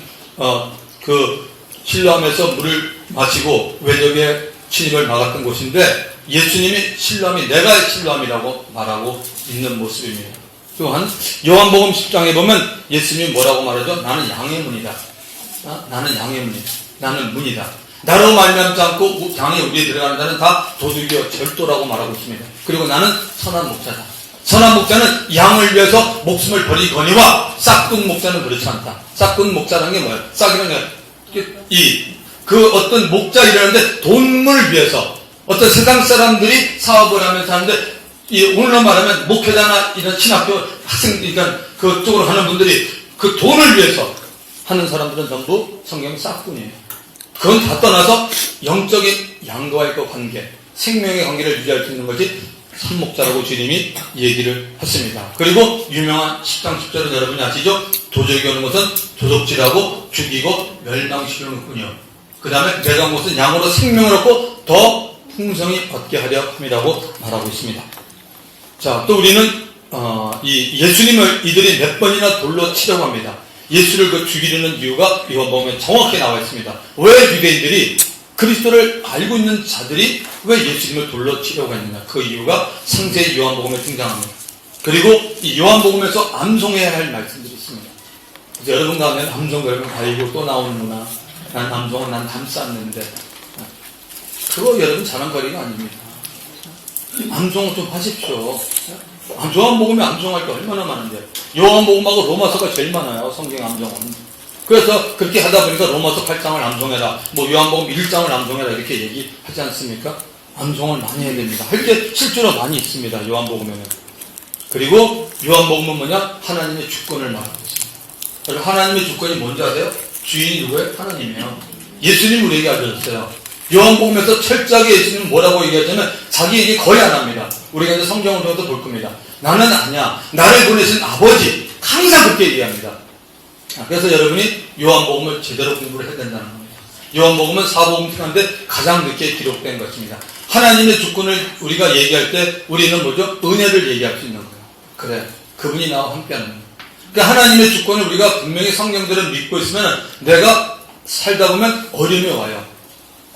그 실로암에서 물을 마시고 외적의 침입을 막았던 곳인데, 예수님이 실로암이 내가 실로암이라고 말하고 있는 모습입니다. 또한 요한복음 10장에 보면 예수님이 뭐라고 말하죠? 나는 양의 문이다. 나는 양의 문이다. 나는 문이다. 나로 말미암지 않고 양의 우리에 들어가는 자는 다 도둑이요 절도라고 말하고 있습니다. 그리고 나는 선한 목자다. 선한 목자는 양을 위해서 목숨을 버리거니와 싹둑 목자는 그렇지 않다. 싹둑 목자라는 게 뭐예요? 싹이라는 게 어떤 목자 일하는데 돈을 위해서 어떤 세상 사람들이 사업을 하면서 하는데, 오늘로 말하면 목회자나 이런 신학교 학생들, 그러니까 그쪽으로 하는 분들이 그 돈을 위해서 하는 사람들은 전부 성경 싹꾼이에요. 그건 다 떠나서 영적인 양과의 그 관계, 생명의 관계를 유지할 수 있는 것이 선목자라고 주님이 얘기를 했습니다. 그리고 유명한 10장 10절은 여러분이 아시죠? 도적이 오는 것은 도둑질하고 죽이고 멸망시키는 군요. 그 다음에 내가 온 것은 양으로 생명을 얻고 더 풍성히 얻게 하려 함이라고 말하고 있습니다. 자, 또 우리는 이 예수님을 이들이 몇 번이나 돌로 치려고 합니다. 예수를 죽이려는 이유가 요한복음에 정확히 나와 있습니다. 왜 유대인들이 그리스도를 알고 있는 자들이 왜 예수님을 돌로 치려고 했느냐? 그 이유가 상세히 요한복음에 등장합니다. 그리고 이 요한복음에서 암송해야 할 말씀들이 있습니다. 여러분 가면 암송 여러분 아이고 또 나오는구나. 난 암송은 난 담쌌는데 그거 여러분 자랑거리가 아닙니다. 암송을 좀 하십시오. 요한복음에 암송할 게 얼마나 많은데 요한복음하고 로마서가 제일 많아요. 성경 암송은. 그래서 그렇게 하다 보니까 로마서 8장을 암송해라, 뭐 요한복음 1장을 암송해라 이렇게 얘기하지 않습니까? 암송을 많이 해야 됩니다. 할 게 실제로 많이 있습니다. 요한복음에는. 그리고 요한복음은 뭐냐? 하나님의 주권을 말하고 있습니다. 하나님의 주권이 뭔지 아세요? 주인이 누구예요? 하나님이에요. 예수님 우리에게 알려줬어요. 요한복음에서 철저하게 예수님은 뭐라고 얘기하자면 자기 얘기 거의 안 합니다. 우리가 이제 성경을 통해서 볼 겁니다. 나는 아니야. 나를 보내신 아버지. 항상 그렇게 얘기합니다. 그래서 여러분이 요한복음을 제대로 공부를 해야 된다는 겁니다. 요한복음은 사복음 중 가운데 가장 늦게 기록된 것입니다. 하나님의 주권을 우리가 얘기할 때 우리는 뭐죠? 은혜를 얘기할 수 있는 거예요. 그래. 그분이 나와 함께하는 거예요. 그러니까 하나님의 주권을 우리가 분명히 성경들을 믿고 있으면 내가 살다 보면 어려움이 와요.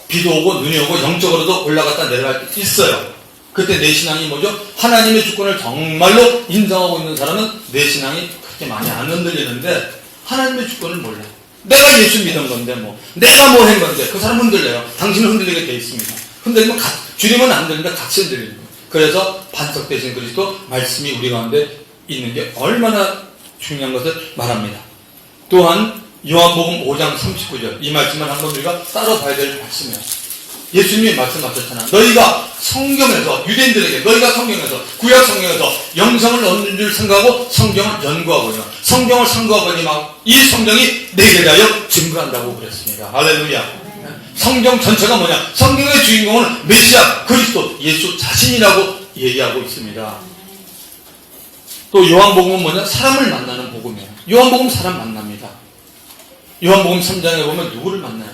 비도 오고 눈이 오고 영적으로도 올라갔다 내려갈 때 있어요. 그때 내 신앙이 뭐죠? 하나님의 주권을 정말로 인정하고 있는 사람은 내 신앙이 그렇게 많이 안 흔들리는데 하나님의 주권을 몰라요. 내가 예수 믿은 건데 뭐 내가 뭐 한 건데 그 사람 흔들려요. 당신은 흔들리게 돼 있습니다. 흔들리면 줄이면 안 되는데 같이 흔들리는 거예요. 그래서 반석되신 그리스도 말씀이 우리 가운데 있는 게 얼마나 중요한 것을 말합니다. 또한 요한복음 5장 39절 이 말씀을 한번 우리가 따로 봐야 될 말씀이에요. 예수님이 말씀하셨잖아. 너희가 성경에서 유대인들에게 너희가 성경에서 구약 성경에서 영성을 얻는 줄 생각하고 성경을 연구하거든요. 성경을 상고하거니 막 이 성경이 내게 대하여 증거한다고 그랬습니다. 할렐루야. 성경 전체가 뭐냐? 성경의 주인공은 메시아 그리스도 예수 자신이라고 얘기하고 있습니다. 또 요한복음은 뭐냐? 사람을 만나는 복음이에요. 요한복음 사람 만납니다. 요한복음 3장에 보면 누구를 만나요?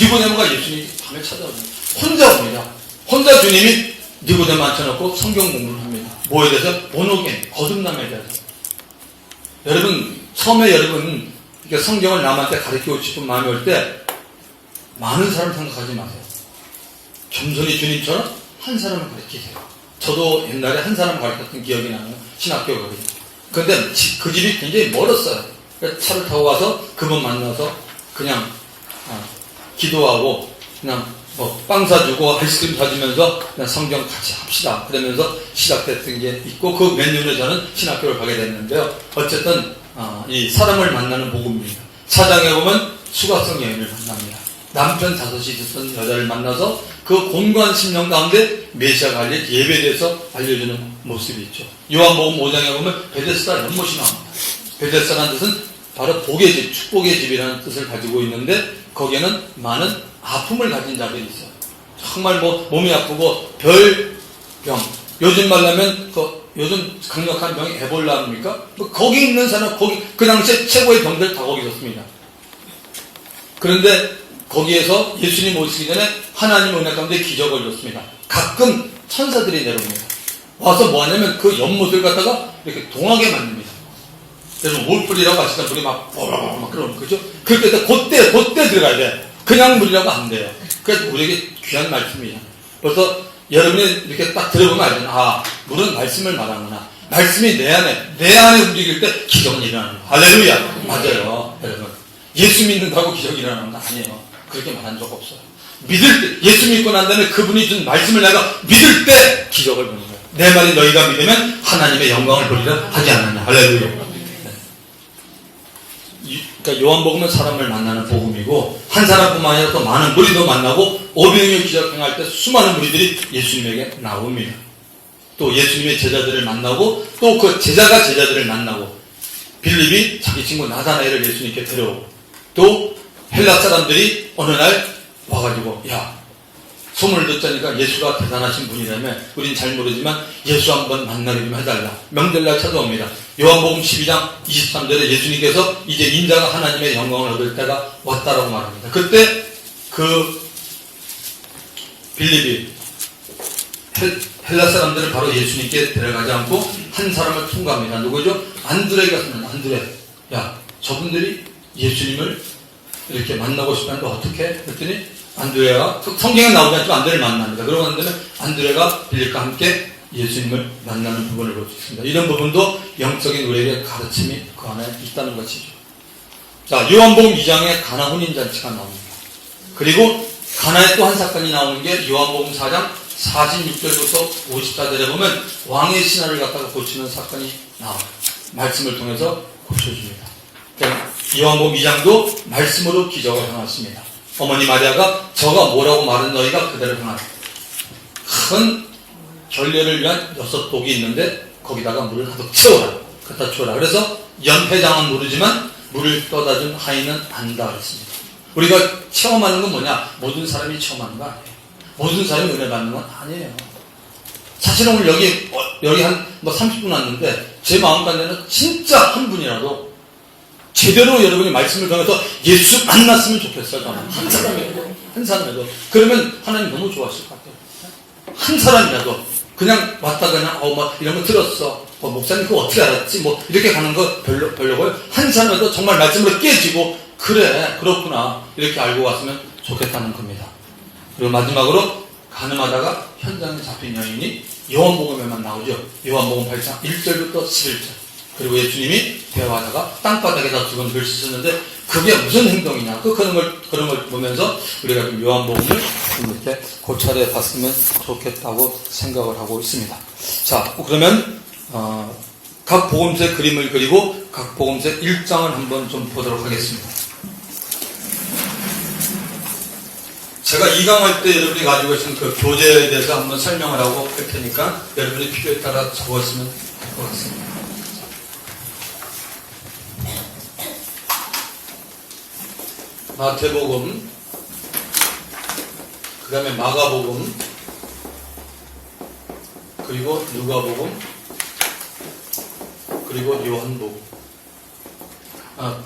니고데모가 예수님이 밤에 찾아옵니다. 혼자 옵니다. 혼자 주님이 니고데모 앉혀놓고 성경 공부를 합니다. 뭐에 대해서? 모노겐, 거듭남에 대해서. 여러분, 처음에 여러분 성경을 남한테 가르치고 싶은 마음이 올 때 많은 사람 생각하지 마세요. 겸손히 주님처럼 한 사람을 가르치세요. 저도 옛날에 한 사람 가르쳤던 기억이 나요. 신학교거든요. 그런데 그 집이 굉장히 멀었어요. 차를 타고 가서 그분 만나서 그냥 기도하고 그냥 빵 사주고 아이스크림 사주면서 그냥 성경 같이 합시다. 그러면서 시작됐던 게 있고 그 몇 년 후에 저는 신학교를 가게 됐는데요. 어쨌든 이 사람을 만나는 복음입니다. 4장에 보면 수가성 여인을 만납니다. 남편 5이 있었던 여자를 만나서 그 공고한 심령 가운데 메시아가 알릴 예배에 대해서 알려주는 모습이 있죠. 요한복음 5장에 보면 베데스다 연못이 나옵니다. 베데스다라는 뜻은 바로 복의 집, 축복의 집이라는 뜻을 가지고 있는데 거기에는 많은 아픔을 가진 자들이 있어요. 정말 몸이 아프고 별병, 요즘 말하면 요즘 강력한 병이 에볼라입니까? 거기 있는 사람, 그 당시에 최고의 병들 다 거기 있었습니다. 그런데 거기에서 예수님 오시기 전에 하나님의 은혜 가운데 기적을 줬습니다. 가끔 천사들이 내려옵니다. 와서 뭐 하냐면 그 연못을 갖다가 이렇게 동하게 만듭니다. 그래서 물풀이라고 하시던 물이 막 그러는 거죠. 그때 그때 들어가야 돼. 그냥 물이라고 안 돼요. 그래서 우리에게 귀한 말씀이에요. 벌써 여러분이 이렇게 딱 들어보면 알잖아. 물은 말씀을 말하는구나. 말씀이 내 안에 움직일 때 기적은 일어나는 거야. 할렐루야. 맞아요. 여러분. 예수 믿는다고 기적이 일어나는 거 아니에요. 그렇게 말한 적 없어요. 믿을 때, 예수 믿고 난 다음에 그분이 준 말씀을 내가 믿을 때 기적을 보는 거예요. 내 말이 너희가 믿으면 하나님의 영광을 보리라 하지 않느냐. 할렐루야. 그러니까 요한복음은 사람을 만나는 복음이고 한 사람뿐만 아니라 또 많은 무리도 만나고 오병이어 기적 행할 때 수많은 무리들이 예수님에게 나옵니다. 또 예수님의 제자들을 만나고 또 그 제자가 제자들을 만나고 빌립이 자기 친구 나다나엘을 예수님께 데려오고 또 헬라 사람들이 어느 날 와가지고 야 소문을 듣자니까 예수가 대단하신 분이라며 우린 잘 모르지만 예수 한번 만나게 좀 해달라. 명절날 찾아옵니다. 요한복음 12장 23절에 예수님께서 이제 인자가 하나님의 영광을 얻을 때가 왔다라고 말합니다. 그때 그 빌립이 헬라 사람들을 바로 예수님께 데려가지 않고 한 사람을 통과합니다. 누구죠? 안드레가 있습니다. 안드레. 야, 저분들이 예수님을 이렇게 만나고 싶다는데 어떻게? 그랬더니 안드레가, 성경에 나오지 않지만 안드레를 만납니다. 그러고 난 다음에 안드레가 빌립과 함께 예수님을 만나는 부분을 볼 수 있습니다. 이런 부분도 영적인 우리에게 가르침이 그 안에 있다는 것이죠. 자, 요한복음 2장에 가나 혼인잔치가 나옵니다. 그리고 가나에 또 한 사건이 나오는 게 요한복음 4장 46절부터 54절에 보면 왕의 신하를 갖다가 고치는 사건이 나와요. 말씀을 통해서 고쳐줍니다. 요한복음 2장도 말씀으로 기적을 행했습니다. 어머니 마리아가 저가 뭐라고 말한 너희가 그대로 행하라. 큰 결례를 위한 6독이 있는데 거기다가 물을 가득 채워라. 갖다 주어라. 그래서 연회장은 모르지만 물을 떠다 준 하인은 안다 그랬습니다. 우리가 체험하는 건 뭐냐? 모든 사람이 체험하는 거 아니에요. 모든 사람이 은혜 받는 건 아니에요. 사실은 오늘 여기 한 30분 왔는데 제 마음가짐에는 진짜 한 분이라도 제대로 여러분이 말씀을 통해서 예수 만났으면 좋겠어요. 저는 한 사람이라도 그러면 하나님 너무 좋아하실 것 같아요. 한 사람이라도 그냥 왔다 그냥 막 이런 거 들었어. 목사님 그거 어떻게 알았지? 뭐 이렇게 가는 거 별로고요. 한 사람이라도 정말 말씀으로 깨지고 그래 그렇구나 이렇게 알고 왔으면 좋겠다는 겁니다. 그리고 마지막으로 가늠하다가 현장에 잡힌 여인이 요한복음에만 나오죠. 요한복음 8장 1절부터 11절. 그리고 예수님이 대화하다가 땅바닥에다 두 번 글 씻었는데 그게 무슨 행동이냐. 그런 걸 보면서 우리가 좀 요한복음을 이렇게 고찰해 봤으면 좋겠다고 생각을 하고 있습니다. 자, 그러면 각 복음서의 그림을 그리고 각 복음서의 1장을 한번 좀 보도록 하겠습니다. 제가 2강할 때 여러분이 가지고 계신 그 교재에 대해서 한번 설명을 하고 할 테니까 여러분이 필요에 따라 적었으면 될 것 같습니다. 마태복음, 그 다음에 마가복음, 그리고 누가복음, 그리고 요한복음.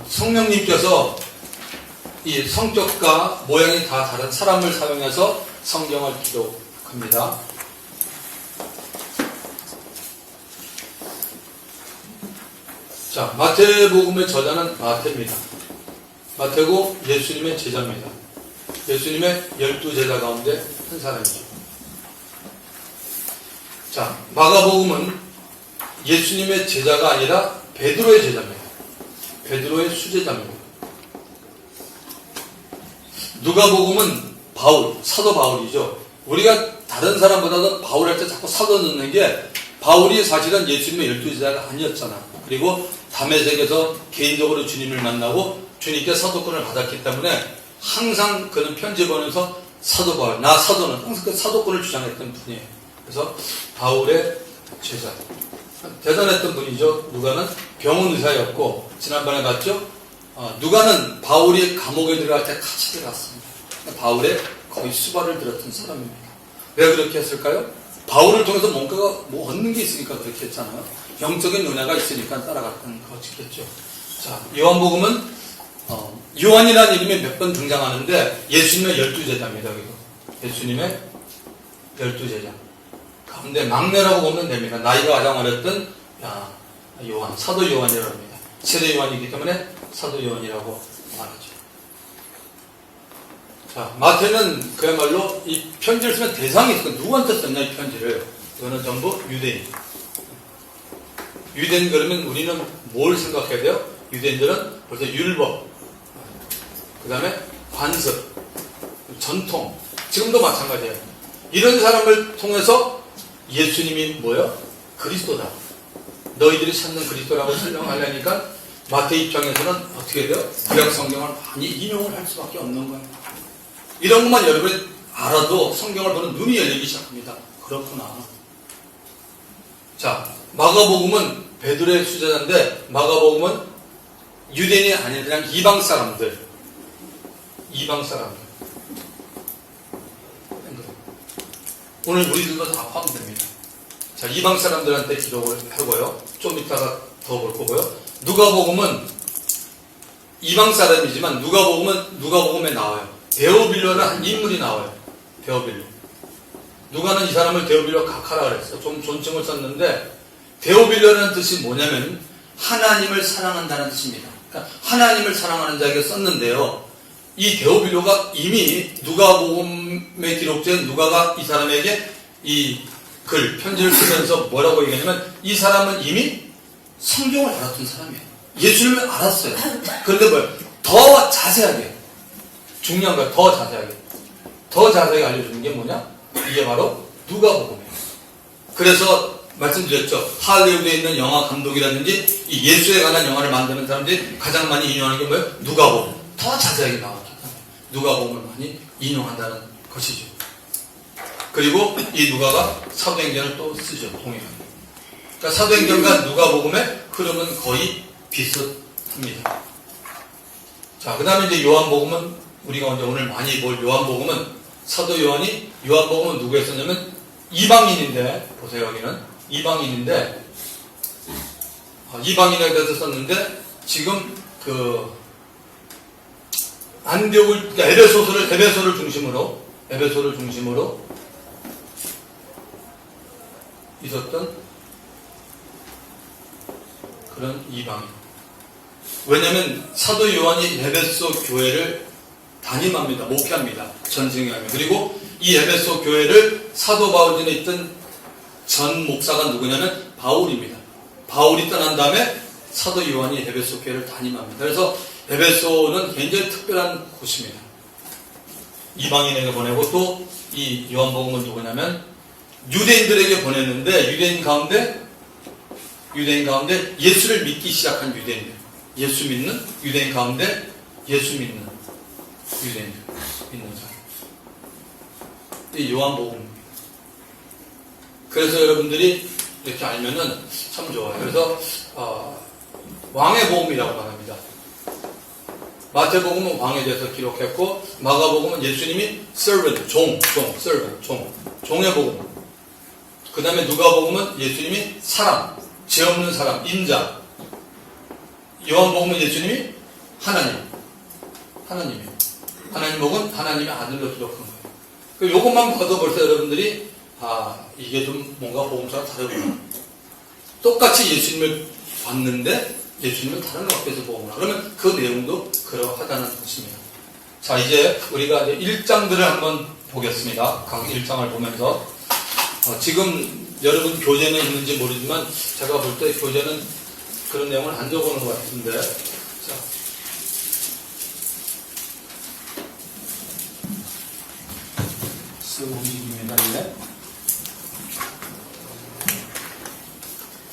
성령님께서 이 성격과 모양이 다 다른 사람을 사용해서 성경을 기록합니다. 자, 마태복음의 저자는 마태입니다. 마태고 예수님의 제자입니다. 예수님의 12제자 가운데 한 사람이죠. 자, 마가복음은 예수님의 제자가 아니라 베드로의 제자입니다. 베드로의 수제자입니다. 누가복음은 바울, 사도 바울이죠. 우리가 다른 사람보다도 바울 할 때 자꾸 사도 넣는 게 바울이 사실은 예수님의 12제자가 아니었잖아. 그리고 담에색에서 개인적으로 주님을 만나고 주님께 사도권을 받았기 때문에 항상 그는 편지 보내서 사도 바울, 나 사도는 항상 그 사도권을 주장했던 분이에요. 그래서 바울의 제자. 대단했던 분이죠. 누가는 병원 의사였고 지난번에 봤죠. 누가는 바울이 감옥에 들어갈 때 같이 들어갔습니다. 바울의 거의 수발을 들었던 사람입니다. 왜 그렇게 했을까요? 바울을 통해서 뭔가가 얻는 게 있으니까 그렇게 했잖아요. 영적인 은혜가 있으니까 따라갔던 거겠죠. 자, 요한복음은 요한이라는 이름이 몇 번 등장하는데 예수님의 12제자입니다. 여기도. 예수님의 12제자. 가운데 막내라고 보면 됩니다. 나이가 가장 어렸던 요한, 사도 요한이라고 합니다. 세례 요한이기 때문에 사도 요한이라고 말하죠. 자, 마태는 그야말로 이 편지를 쓰면 대상이 있어요. 누구한테 썼냐 이 편지를. 이거는 전부 유대인. 유대인 그러면 우리는 뭘 생각해야 돼요? 유대인들은 벌써 율법, 그 다음에 관습, 전통, 지금도 마찬가지예요. 이런 사람을 통해서 예수님이 뭐예요? 그리스도다. 너희들이 찾는 그리스도라고 설명하려니까 마태 입장에서는 어떻게 돼요? 구약 성경을 많이 인용을 할 수밖에 없는 거예요. 이런 것만 여러분이 알아도 성경을 보는 눈이 열리기 시작합니다. 그렇구나. 자, 마가복음은 베드로의 수제자인데 마가복음은 유대인이 아닌 그냥 이방 사람들. 오늘 우리들도 다 포함됩니다. 자, 이방 사람들한테 기록을 하고요. 좀 이따가 더 볼 거고요. 누가복음은 이방 사람이지만 누가복음에 나와요. 데오빌로라는 한 인물이 나와요. 데오빌로. 누가는 이 사람을 데오빌로 각하라 그랬어요. 좀 존칭을 썼는데 데오빌로라는 뜻이 뭐냐면 하나님을 사랑한다는 뜻입니다. 그러니까 하나님을 사랑하는 자에게 썼는데요. 이 데오빌로가 이미 누가복음에 기록된 누가가 이 사람에게 이 편지를 쓰면서 뭐라고 얘기하냐면 이 사람은 이미 성경을 알았던 사람이에요. 예수님을 알았어요. 그런데 뭐예요? 더 자세하게, 중요한 거예요. 더 자세하게 알려주는 게 뭐냐? 이게 바로 누가복음이에요. 그래서 말씀드렸죠. 할리우드에 있는 영화 감독이라든지 이 예수에 관한 영화를 만드는 사람들이 가장 많이 인용하는 게 뭐예요? 누가복음. 더 자세하게 나왔기 때문에 누가복음을 많이 인용한다는 것이죠. 그리고 이 누가가 사도행전을 또 쓰죠. 동일하게. 그러니까 사도행전과 누가복음의 흐름은 거의 비슷합니다. 자, 그 다음에 이제 요한복음은 우리가 이제 오늘 많이 볼 요한복음은 사도 요한이 요한복음은 누구에 썼냐면 이방인인데, 보세요. 여기는 이방인인데 이방인에 대해서 썼는데 지금 안디옥을, 그러니까 에베소를 중심으로 있었던 그런 이방인. 왜냐하면 사도 요한이 에베소 교회를 담임합니다. 목회합니다. 전승하며. 그리고 이 에베소 교회를 사도 바울전에 있던 전 목사가 누구냐면 바울입니다. 바울이 떠난 다음에 사도 요한이 에베소 교회를 담임합니다. 그래서 에베소는 굉장히 특별한 곳입니다. 이방인에게 보내고 또 이 요한복음은 누구냐면 유대인들에게 보냈는데 유대인 가운데 예수를 믿기 시작한 유대인들, 예수 믿는 유대인 가운데 예수 믿는 유대인들 믿는 사람. 이 요한복음. 그래서 여러분들이 이렇게 알면은 참 좋아요. 그래서 왕의 복음이라고 말합니다. 마태복음은 왕에 대해서 기록했고 마가복음은 예수님이 servant, 종의 복음. 그 다음에 누가복음은 예수님이 사람, 죄 없는 사람, 인자. 요한복음은 예수님이 하나님이에요. 하나님 복음, 하나님의 아들로 기록한 거예요. 요것만 봐도 벌써 여러분들이 이게 좀 뭔가 복음서가 다르구나. 똑같이 예수님을 봤는데 예수님은 다른 앞에서 복음을. 그러면 그 내용도 그러하다는 것입니다. 자, 이제 우리가 이제 1장들을 한번 보겠습니다. 각 1장을 보면서 지금 여러분 교재는 있는지 모르지만 제가 볼 때 교재는 그런 내용을 안 적어놓은 것 같은데, 자, 움직입니다. 이제.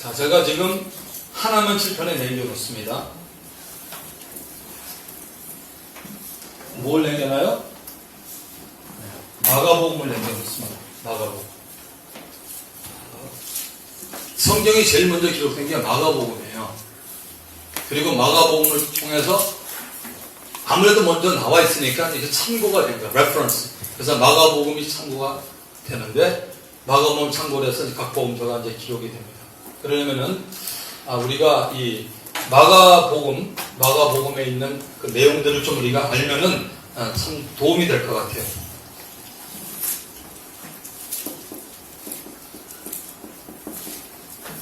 자, 제가 지금 하나만 7편에 남겨놓습니다. 뭘 남겨놔요? 마가복음을 남겨놓습니다. 마가복음. 성경이 제일 먼저 기록된 게 마가복음이에요. 그리고 마가복음을 통해서 아무래도 먼저 나와 있으니까 이제 참고가 된 거예요. 레퍼런스. 그래서 마가복음이 참고가 되는데 마가복음 참고를 해서 각 복음서가 이제 기록이 됩니다. 그러려면은 우리가 이 마가복음에 있는 그 내용들을 좀 우리가 알면은 참 도움이 될 것 같아요.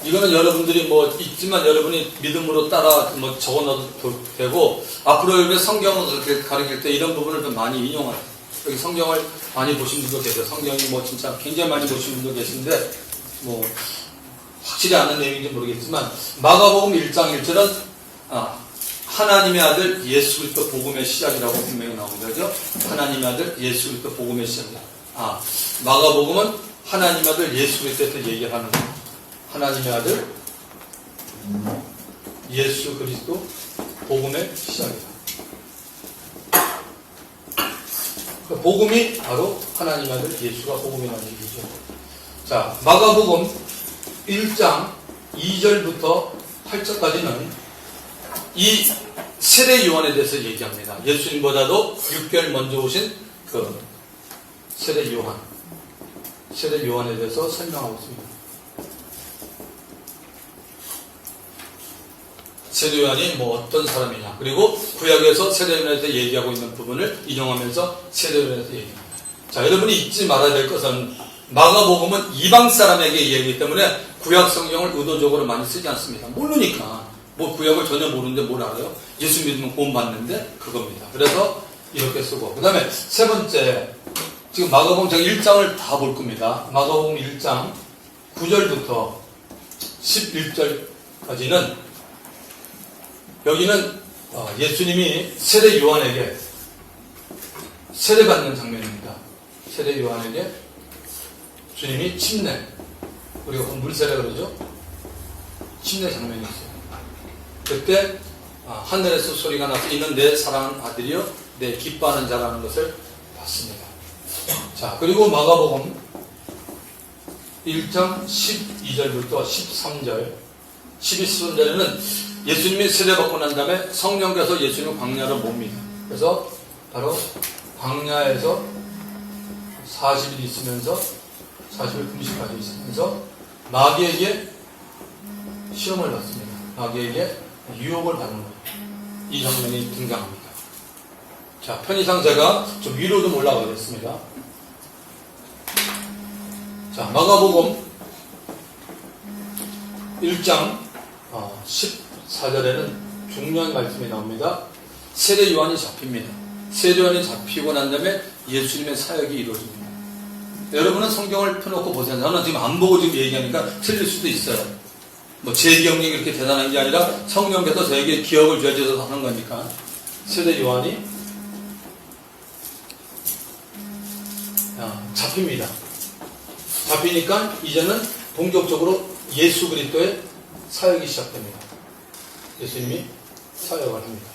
이거는 여러분들이 뭐 있지만 여러분이 믿음으로 따라 뭐 적어놔도 되고 앞으로 여러분이 성경을 그렇게 가르칠 때 이런 부분을 좀 많이 인용하세요. 여기 성경을 많이 보신 분도 계세요. 성경이 뭐 진짜 굉장히 많이 보신 분도 계신데 뭐 확실히 아는 내용인지 모르겠지만 마가복음 1장 1절은 하나님의 아들 예수 그리스도 복음의 시작이라고 분명히 나온 거죠. 하나님의 아들 예수 그리스도 복음의 시작이다. 마가복음은 하나님의 아들 예수 그리스도에서 얘기하는 거예요. 하나님의 아들 예수 그리스도 복음의 시작이다. 그 복음이 바로 하나님의 아들 예수가 복음이라는 얘기죠. 자, 마가복음 1장 2절부터 8절까지는 이 세례 요한에 대해서 얘기합니다. 예수님보다도 6개월 먼저 오신 그 세례 요한에 대해서 설명하고 있습니다. 세례 요한이 뭐 어떤 사람이냐, 그리고 구약에서 세례 요한에 대해서 얘기하고 있는 부분을 인용하면서 세례 요한에 대해서 얘기합니다. 자, 여러분이 잊지 말아야 될 것은 마가복음은 이방 사람에게 이야기하기 때문에 구약 성경을 의도적으로 많이 쓰지 않습니다. 모르니까. 뭐 구약을 전혀 모르는데 뭘 알아요? 예수 믿으면 구원 받는데 그겁니다. 그래서 이렇게 쓰고. 그 다음에 세 번째, 지금 마가복음 제가 1장을 다 볼 겁니다. 마가복음 1장 9절부터 11절까지는 여기는 예수님이 세례 요한에게 세례받는 장면입니다. 세례 요한에게 주님이 침례, 우리가 물세례 그러죠? 침례 장면이 있어요. 그때 하늘에서 소리가 나서 이는 내 사랑하는 아들이요 내 기뻐하는 자라는 것을 봤습니다. 자, 그리고 마가복음 1장 12절부터 13절 12절에는 예수님이 세례받고 난 다음에 성령께서 예수님을 광야로 몹니다. 그래서 바로 광야에서 40일 있으면서 40일 금식까지 있으면서 마귀에게 시험을 받습니다. 마귀에게 유혹을 받는 거예요. 이 장면이 등장합니다. 자, 편의상 제가 좀 위로 좀 올라가겠습니다. 자, 마가복음 1장 14절에는 중요한 말씀이 나옵니다. 세례 요한이 잡힙니다. 세례 요한이 잡히고 난 다음에 예수님의 사역이 이루어집니다. 여러분은 성경을 펴놓고 보세요. 저는 지금 안 보고 지금 얘기하니까 틀릴 수도 있어요. 뭐 제 기억력이 그렇게 대단한 게 아니라 성령께서 저에게 기억을 주셔서 하는 거니까. 세례 요한이 잡힙니다. 잡히니까 이제는 본격적으로 예수 그리스도의 사역이 시작됩니다. 예수님이 사역을 합니다.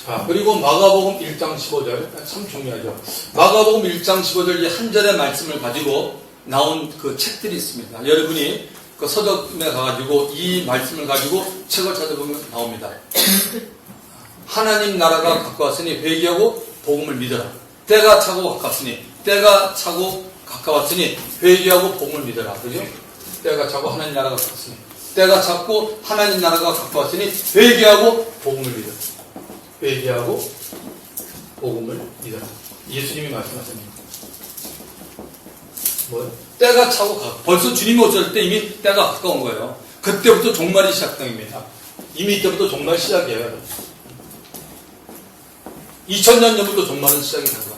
자, 그리고 마가복음 1장 15절 참 중요하죠. 마가복음 1장 15절 이 한 절의 말씀을 가지고 나온 그 책들이 있습니다. 여러분이 그 서점에 가가지고 이 말씀을 가지고 책을 찾아보면 나옵니다. 하나님 나라가 가까웠으니 회개하고 복음을 믿어라. 때가 차고 가까웠으니 회개하고 복음을 믿어라. 그죠? 때가 차고 하나님 나라가 가까웠으니 때가 찼고 하나님 나라가 가까웠으니 회개하고 복음을 믿어라. 회개하고 복음을 믿어라. 예수님이 말씀하셨습니다. 뭐요? 때가 차고 벌써 주님이 오실 때 이미 때가 가까운 거예요. 그때부터 종말이 시작됩니다. 이미 이때부터 종말 시작이에요. 2000년 전부터 종말은 시작이 된 거예요.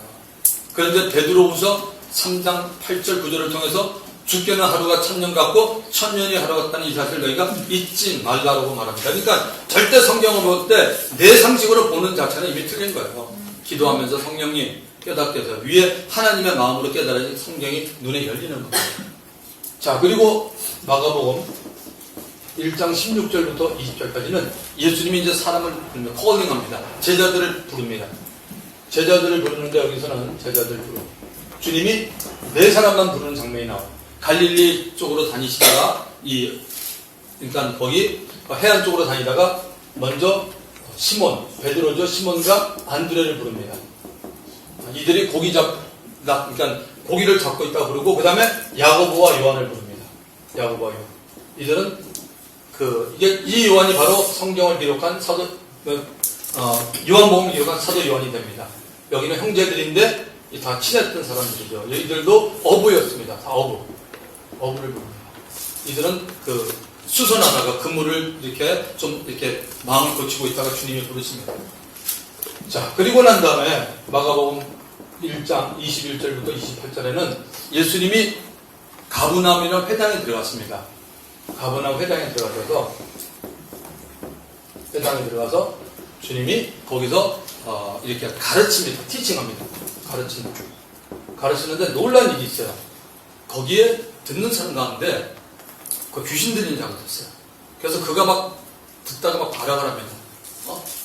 그런데 베드로후서 3장 8절 9절을 통해서 죽게는 하루가 1000년 같고 1000년이 하루 같다는 이 사실을 너희가 잊지 말라고 말합니다. 그러니까 절대 성경을 볼 때 내 상식으로 보는 자체는 이미 틀린 거예요. 기도하면서 성령님 깨닫게 해서 위에 하나님의 마음으로 깨달아야지 성경이 눈에 열리는 겁니다. 자, 그리고 마가복음 1장 16절부터 20절까지는 예수님이 이제 사람을 부릅니다. 콜링합니다. 제자들을 부릅니다. 제자들을 부르는데 여기서는 제자들 부르고 주님이 네 사람만 부르는 장면이 나와요. 갈릴리 쪽으로 다니시다가 그러니까 거기 해안 쪽으로 다니다가 먼저 시몬, 베드로죠. 시몬과 안드레를 부릅니다. 이들이 그러니까 고기를 잡고 있다고 부르고 그 다음에 야고보와 요한을 부릅니다. 야고보와 요한. 이들은 이 요한이 바로 성경을 기록한 요한복음을 기록한 사도 요한이 됩니다. 여기는 형제들인데 다 친했던 사람들이죠. 이들도 어부였습니다. 다 어부를 부릅니다. 이들은 수선하다가 그물을 이렇게 마음을 고치고 있다가 주님이 부르십니다. 자, 그리고 난 다음에 마가복음 1장 21절부터 28절에는 예수님이 가브나움이라는 회당에 들어갔습니다. 가브나움 회당에 들어가서 주님이 거기서 이렇게 가르칩니다. 티칭합니다. 가르치는데 놀란 일이 있어요. 거기에 듣는 사람 가운데 귀신 들리는 자가 있었어요. 그래서 그가 막 듣다가 막 발악을 합니다.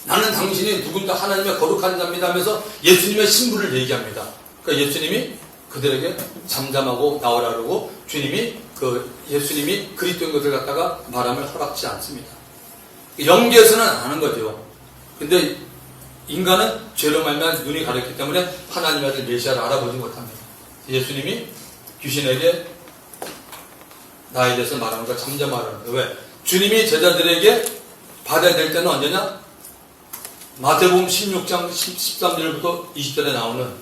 나는 당신이 누군가 하나님의 거룩한 자입니다 하면서 예수님의 신분을 얘기합니다. 그러니까 예수님이 그들에게 잠잠하고 나오라 그러고 예수님이 그리스도인 것을 갖다가 말함을 허락지 않습니다. 영계에서는 아는 거죠. 근데 인간은 죄로 말미암아 눈이 가렸기 때문에 하나님의 아들 메시아를 알아보지 못합니다. 예수님이 귀신에게 나에 대해서 말하는 걸 잠잠하라는 거예요. 왜? 주님이 제자들에게 받아야 될 때는 언제냐? 마태복음 16장 13절부터 20절에 나오는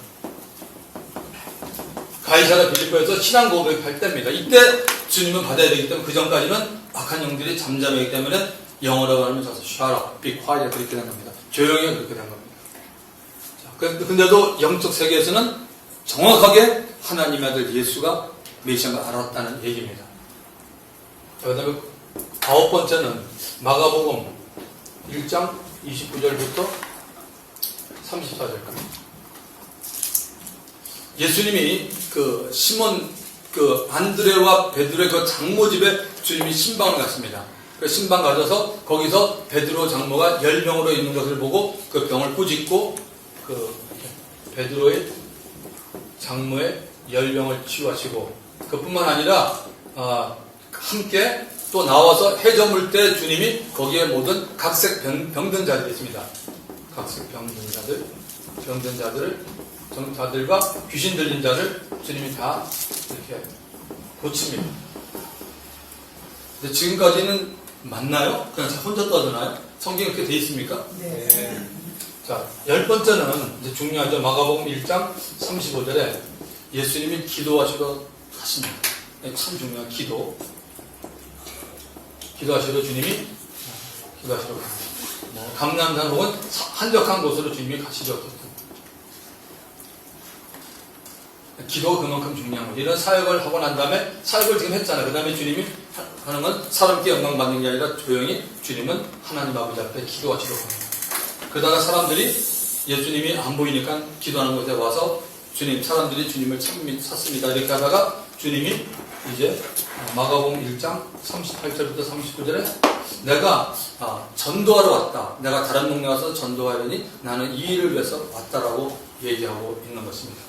가이사라 빌립보에서 신앙 고백할 때입니다. 이때 주님은 받아야 되기 때문에 그 전까지는 악한 영들이 잠잠하기 때문에 영어로 하면 저서 shut up, be quiet 그렇게 된 겁니다. 조용히 그렇게 된 겁니다. 자, 근데도 영적 세계에서는 정확하게 하나님의 아들 예수가 메시아인 걸 알았다는 얘기입니다. 자, 그 다음에 9번째는 마가복음 1장 29절부터 34절까지. 예수님이 그 시몬 그 안드레와 베드로의 그 장모 집에 주님이 신방을 갔습니다. 그 신방 가셔서 거기서 베드로 장모가 열병으로 있는 것을 보고 그 병을 꾸짖고 그 베드로의 장모의 열병을 치유하시고 그뿐만 아니라 함께 또 나와서 해저물 때 주님이 거기에 모든 각색 병든 자들이 있습니다. 각색 병든 자들과 귀신 들린 자를 주님이 다 이렇게 고칩니다. 근데 지금까지는 맞나요? 그냥 혼자 떠드나요? 성경에 그렇게 돼 있습니까? 네. 자, 10번째는 이제 중요하죠. 마가복음 1장 35절에 예수님이 기도하시러 가십니다. 참 중요한 기도. 기도하시러 주님이 기도하시러 갑니다. 감람산 혹은 한적한 곳으로 주님이 가시죠. 기도가 그만큼 중요한 거죠. 이런 사역을 하고 난 다음에 사역을 지금 했잖아요. 그 다음에 주님이 하는 건 사람께 영광 받는 게 아니라 조용히 주님은 하나님 아버지 앞에 기도하시러 갑니다. 그러다가 사람들이 예수님이 안 보이니까 기도하는 곳에 와서 주님, 사람들이 주님을 찾습니다. 이렇게 하다가 주님이 이제 마가복음 1장 38절부터 39절에 내가 전도하러 왔다. 내가 다른 동네 와서 전도하려니 나는 이 일을 위해서 왔다라고 얘기하고 있는 것입니다.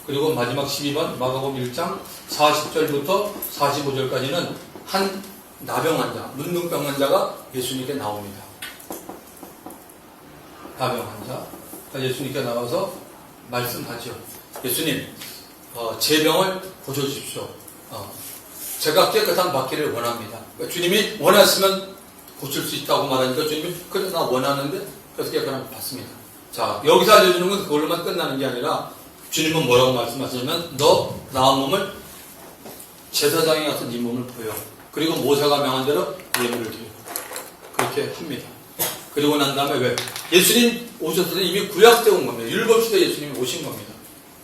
그리고 마지막 12번 마가복음 1장 40절부터 45절까지는 한 나병 환자, 눈등병 환자가 예수님께 나옵니다. 나병 환자. 예수님께 나와서 말씀하죠. 예수님, 제 병을 고쳐주십시오. 제가 깨끗한 받기를 원합니다. 그러니까 주님이 원하시면 고칠 수 있다고 말하니까 주님이 그래 나 원하는데 그래서 깨끗한 받습니다. 자, 여기서 알려주는 건 그걸로만 끝나는 게 아니라 주님은 뭐라고 말씀하시냐면 너 나의 몸을 제사장에 가서 네 몸을 보여. 그리고 모세가 명한 대로 예물을 드려. 그렇게 합니다. 그리고 난 다음에 왜? 예수님 오셨을 때 이미 구약 때 온 겁니다. 율법시대 예수님이 오신 겁니다.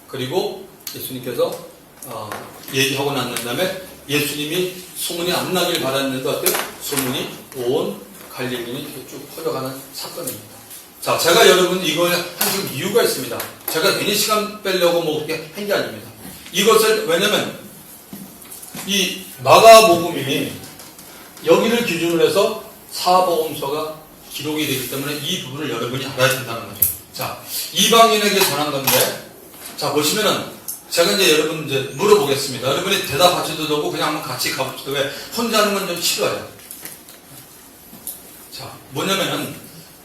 그리고 예수님께서 얘기하고 난 다음에 예수님이 소문이 안 나길 바랐는데 어때요? 소문이 온 갈릴리는 이렇게 쭉 퍼져가는 사건입니다. 자, 제가 여러분 이걸 한 이유가 있습니다. 제가 괜히 시간 빼려고 뭐 그렇게 한 게 아닙니다. 이것을 왜냐면 이 마가복음이 여기를 기준으로 해서 사복음서가 기록이 되기 때문에 이 부분을 여러분이 알아야 된다는 거죠. 자, 이방인에게 전한 건데, 자, 보시면은, 제가 이제 여러분 이제 물어보겠습니다. 여러분이 대답하셔도 되고, 그냥 한번 같이 가봅시다. 왜? 혼자 하는 건 좀 싫어요. 자, 뭐냐면은,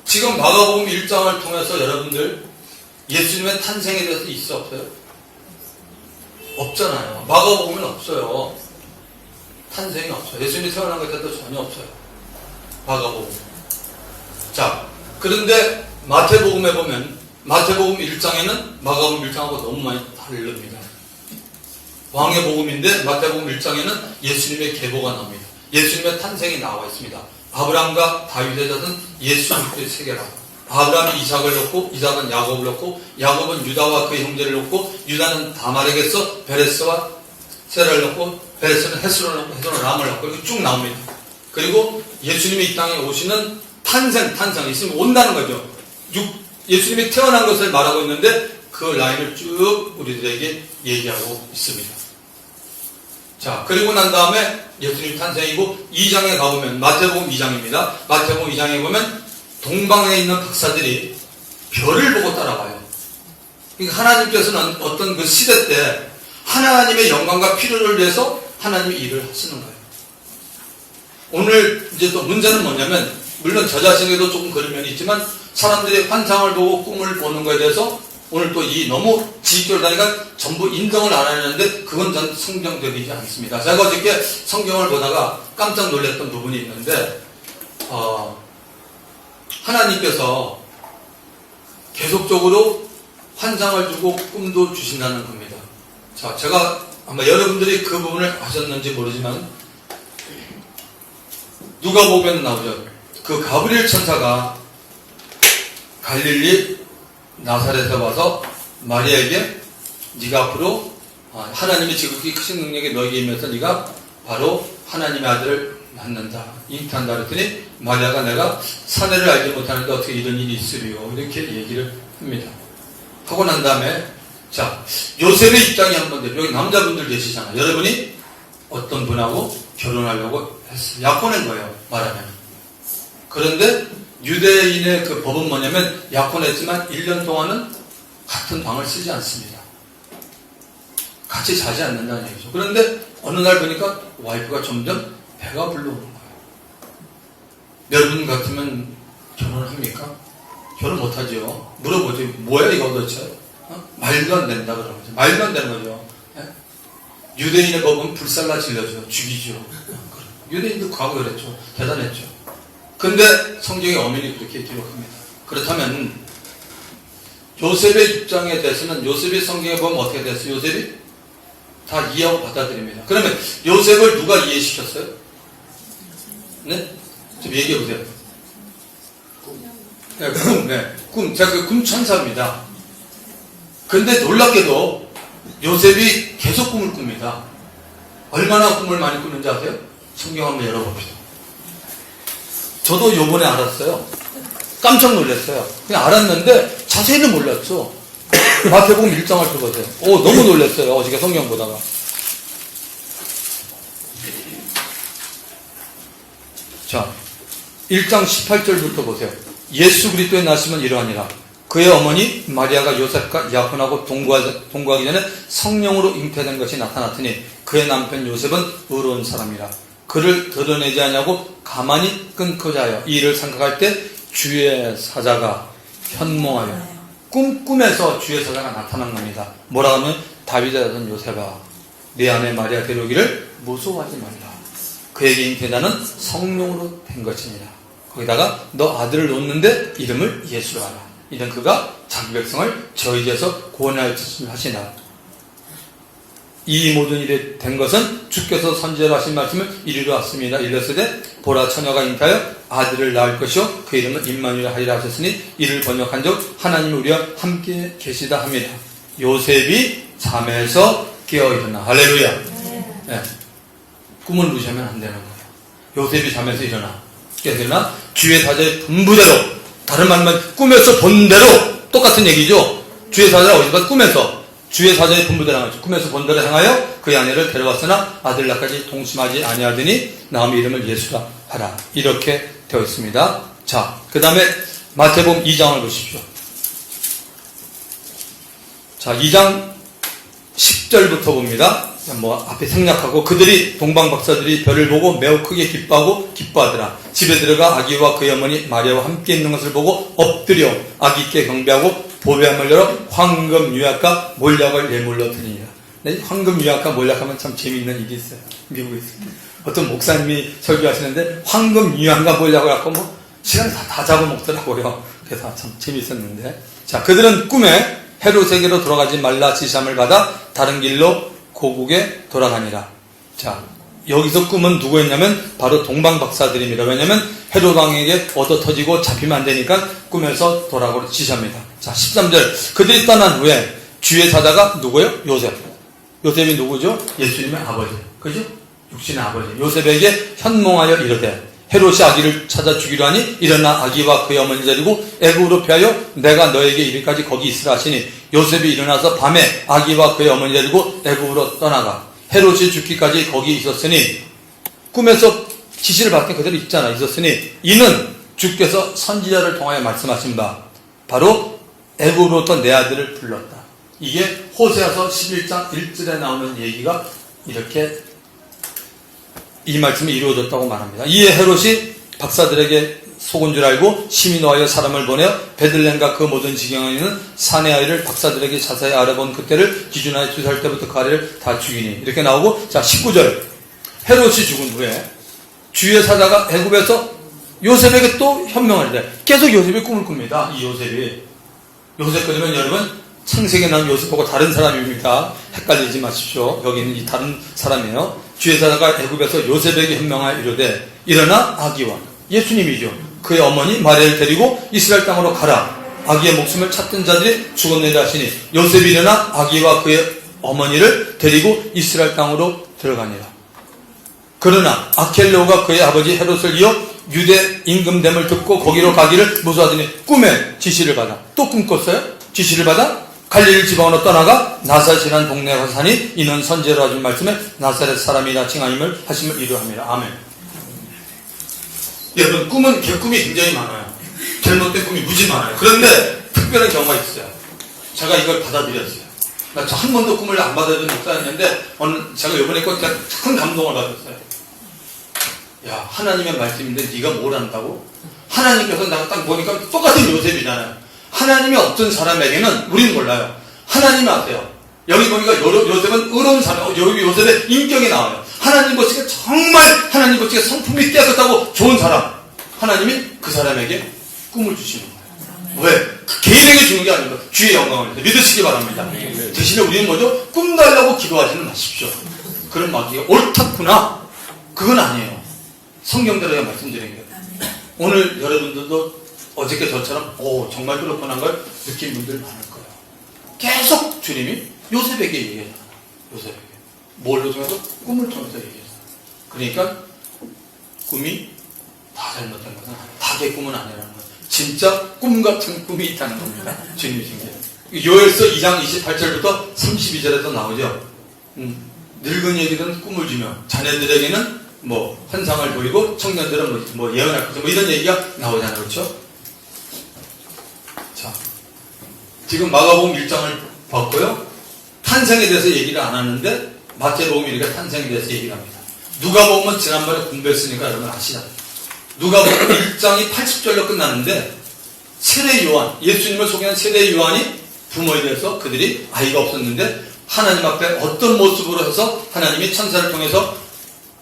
지금 마가복음 1장을 통해서 여러분들, 예수님의 탄생에 대해서 있어, 없어요? 없잖아요. 마가복음은 없어요. 탄생이 없어요. 예수님이 태어난 것에 대해서 전혀 없어요. 마가복음. 자, 그런데 마태복음에 보면 마태복음 1장에는 마가복음 1장하고 너무 많이 다릅니다. 왕의 복음인데 마태복음 1장에는 예수님의 계보가 나옵니다. 예수님의 탄생이 나와 있습니다. 아브라함과 다윗의 자손 예수 그리스도의 세계라. 아브라함이 이삭을 낳고 이삭은 야곱을 낳고 야곱은 유다와 그의 형제를 낳고 유다는 다말에게서 베레스와 세라를 낳고 베레스는 헤스론을 낳고 헤스론은 람을 낳고 이렇게 쭉 나옵니다. 그리고 예수님이 이 땅에 오시는 탄생, 예수님이 온다는 거죠. 예수님이 태어난 것을 말하고 있는데 그 라인을 쭉 우리들에게 얘기하고 있습니다. 자, 그리고 난 다음에 예수님 탄생이고 2장에 가보면 마태복음 2장입니다. 마태복음 2장에 보면 동방에 있는 박사들이 별을 보고 따라와요. 그러니까 하나님께서는 어떤 그 시대 때 하나님의 영광과 필요를 위해서 하나님이 일을 하시는 거예요. 오늘 이제 또 문제는 뭐냐면 물론 저 자신에도 조금 그런 면이 있지만 사람들이 환상을 보고 꿈을 보는 것에 대해서 오늘 또 이 너무 지식교를 다니까 전부 인정을 안 하는데 그건 전 성경적이지 않습니다. 제가 어저께 성경을 보다가 깜짝 놀랐던 부분이 있는데 하나님께서 계속적으로 환상을 주고 꿈도 주신다는 겁니다. 자, 제가 아마 여러분들이 그 부분을 아셨는지 모르지만 누가복음에 나오죠. 그 가브리엘 천사가 갈릴리 나사렛에 와서 마리아에게 네가 앞으로 하나님의 지극히 크신 능력이 너에게 임해서 네가 바로 하나님의 아들을 낳는다, 잉태한다 그랬더니 마리아가 내가 사내를 알지 못하는데 어떻게 이런 일이 있으리요 이렇게 얘기를 합니다. 하고 난 다음에 자, 요셉의 입장이 한번 돼요. 여기 남자분들 계시잖아요. 여러분이 어떤 분하고 결혼하려고 했어요. 약혼한 거예요, 말하면. 그런데 유대인의 그 법은 뭐냐면 약혼했지만 1년 동안은 같은 방을 쓰지 않습니다. 같이 자지 않는다는 얘기죠. 그런데 어느 날 보니까 와이프가 점점 배가 불러오는 거예요. 여러분 같으면 결혼을 합니까? 결혼 못하죠. 물어보죠. 뭐야 이거 도대체? 말도 안 된다 그러는 거죠. 말도 안 되는 거죠. 유대인의 법은 불살라 질러줘요. 죽이죠. 유대인도 과거 그랬죠. 대단했죠. 근데 성경의 엄연히 그렇게 기록합니다. 그렇다면 요셉의 입장에 대해서는 요셉이 성경에 보면 어떻게 됐어요? 요셉이 다 이해하고 받아들입니다. 그러면 요셉을 누가 이해시켰어요? 네? 좀 얘기해 보세요. 네, 꿈. 네, 꿈. 제가 그 꿈 천사입니다. 근데 놀랍게도 요셉이 계속 꿈을 꿉니다. 얼마나 꿈을 많이 꾸는지 아세요? 성경 한번 열어봅시다. 저도 요번에 알았어요. 깜짝 놀랐어요. 그냥 알았는데 자세히는 몰랐죠. 마태복음 1장을 펴보세요. 너무 놀랐어요. 어저께 성경 보다가. 자, 1장 18절부터 보세요. 예수 그리스도의 나심은 이러하니라. 그의 어머니 마리아가 요셉과 약혼하고 동거하기 전에 성령으로 잉태된 것이 나타났더니 그의 남편 요셉은 의로운 사람이라. 그를 드러내지 않냐고 가만히 끊고자 하여 이 일을 생각할 때 주의 사자가 현몽하여 꿈에서 주의 사자가 나타난 겁니다. 뭐라 하면 다윗의 아들 요셉아 내 아내 마리아 데려오기를 무서워하지 말라. 그에게 잉태자는 성령으로 된 것이니라. 거기다가 너 아들을 놓는데 이름을 예수로 하라. 이는 그가 자기 백성을 저희에게서 구원하여 하시나. 이 모든 일이 된 것은 주께서 선지자로 하신 말씀을 이루러 왔습니다. 일렀으되 보라 처녀가 잉태하여 아들을 낳을 것이요 그 이름은 임마누엘 하리라 하셨으니 이를 번역한 적 하나님 우리와 함께 계시다 합니다. 요셉이 잠에서 깨어 일어나. 할렐루야. 네. 꿈을 무시하면 안 되는 거예요. 요셉이 잠에서 일어나 깨어 일어나 주의 사자의 분부대로, 다른 말만 꿈에서 본 대로, 똑같은 얘기죠. 주의 사자가 어디서 봤어? 꿈에서. 주의 사자의 분부대로 행하죠. 꿈에서 본 대로 행하여 그의 아내를 데려왔으나 아들 낳기까지 동심하지 아니하더니 나음의 이름을 예수라 하라. 이렇게 되어 있습니다. 자, 그 다음에 마태복음 2장을 보십시오. 자, 2장 10절부터 봅니다. 앞에 생략하고 그들이 동방박사들이 별을 보고 매우 크게 기뻐하고 기뻐하더라. 집에 들어가 아기와 그의 어머니 마리아와 함께 있는 것을 보고 엎드려 아기께 경배하고 보배함을 열어 황금 유약과 몰약을 예물로 드리니라. 황금 유약과 몰약하면 참 재미있는 일이 있어요. 미국에 있어요. 어떤 목사님이 설교하시는데 황금 유약과 몰약을 갖고 시간 다 자고 먹더라고요. 그래서 참 재미있었는데. 자, 그들은 꿈에 헤롯에게로 돌아가지 말라 지시함을 받아 다른 길로 고국에 돌아가니라. 자, 여기서 꿈은 누구였냐면 바로 동방박사들입니다. 왜냐하면 헤롯 왕에게 얻어터지고 잡히면 안 되니까 꿈에서 돌아가고 지시합니다. 자, 13절. 그들이 떠난 후에 주의 사자가 누구예요? 요셉. 요셉이 누구죠? 예수님의 아버지. 그죠? 육신의 아버지. 요셉에게 현몽하여 이르되 헤롯이 아기를 찾아 죽이려 하니 일어나 아기와 그의 어머니 데리고 애굽으로 피하여 내가 너에게 이르기까지 거기 있으라 하시니 요셉이 일어나서 밤에 아기와 그의 어머니 데리고 애굽으로 떠나가 헤롯이 죽기까지 거기 있었으니, 꿈에서 지시를 받게 그대로 있었으니 이는 주께서 선지자를 통하여 말씀하신 바 바로 애굽으로부터 내 아들을 불렀다. 이게 호세아서 11장 1절에 나오는 얘기가 이렇게 이 말씀이 이루어졌다고 말합니다. 이에 헤롯이 박사들에게 속은 줄 알고 심히 노하여 사람을 보내어 베들레헴과 그 모든 지경에 있는 사내 아이를 박사들에게 자세히 알아본 그때를 기준하여 2살 때부터 그 아이를 다 죽이니. 이렇게 나오고, 자 19절. 헤롯이 죽은 후에 주의 사자가 애굽에서 요셉에게 또 현명하리라. 계속 요셉이 꿈을 꿉니다. 이 요셉이. 요셉 그러면 여러분 창세기에 나온 요셉하고 다른 사람입니다. 헷갈리지 마십시오. 여기는 이 다른 사람이에요. 주의 사자가 애굽에서 요셉에게 현명하여 이르되 일어나 아기와 예수님이죠. 그의 어머니 마리아를 데리고 이스라엘 땅으로 가라. 아기의 목숨을 찾던 자들이 죽었느니라 하시니 요셉이 일어나 아기와 그의 어머니를 데리고 이스라엘 땅으로 들어가니라. 그러나 아켈레오가 그의 아버지 헤롯을 이어 유대 임금됨을 듣고 거기로 가기를 무수하더니 꿈에 지시를 받아 또 꿈꿨어요. 지시를 받아 갈릴리 지방으로 떠나가 나사렛이라는 동네에 가서 사니 이는 선지자로 하신 말씀에 나사렛 사람이라 칭하임을 하심을 이루함이라. 아멘. 여러분, 꿈은 개꿈이 굉장히 많아요. 잘못된 꿈이 무지 많아요. 그런데 특별한 경우가 있어요. 제가 이걸 받아들였어요. 나 한 번도 꿈을 안 받아들인 목사였는데 제가 이번에 큰 감동을 받았어요. 야, 하나님의 말씀인데 네가 뭘 안다고? 하나님께서 내가 딱 보니까 똑같은 요셉이잖아요. 하나님이 어떤 사람에게는 우리는 몰라요. 하나님이 아세요. 여기 보니까 요셉은 의로운 사람, 여기 요셉의 인격이 나와요. 하나님 보시기에 정말 하나님 보시기에 성품이 깨끗하고 좋은 사람. 하나님이 그 사람에게 꿈을 주시는 거예요. 왜? 그 개인에게 주는 게 아니고 주의 영광을 믿으시기 바랍니다. 대신에 우리는 뭐죠? 꿈 달라고 기도하지는 마십시오. 그런 마귀가 옳다구나. 그건 아니에요. 성경대로 말씀드린 거예요. 오늘 여러분들도 어저께 저처럼 정말 그렇구나 걸 느낀 분들 많을 거예요. 계속 주님이 요셉에게 얘기해요. 요셉에게. 뭘로 통해서? 꿈을 통해서 얘기해요. 그러니까 꿈이 다 잘못된 것은 닭의 꿈은 아니라는 거예요. 진짜 꿈 같은 꿈이 있다는 겁니다. 주님이 생겨요. 요엘서 2장 28절부터 32절에도 나오죠. 늙은이에게는 꿈을 주며 자녀들에게는 환상을 보이고 청년들은 예언할 거죠. 이런 얘기가 나오잖아요. 그렇죠? 자, 지금 마가복음 1장을 봤고요. 탄생에 대해서 얘기를 안 하는데 마태복음 1가 탄생에 대해서 얘기를 합니다. 누가복음은 지난번에 공부했으니까 여러분 아시잖아요. 누가복음 1장이 80절로 끝나는데 세례 요한, 예수님을 소개한 세례 요한이 부모에 대해서 그들이 아이가 없었는데 하나님 앞에 어떤 모습으로 해서 하나님이 천사를 통해서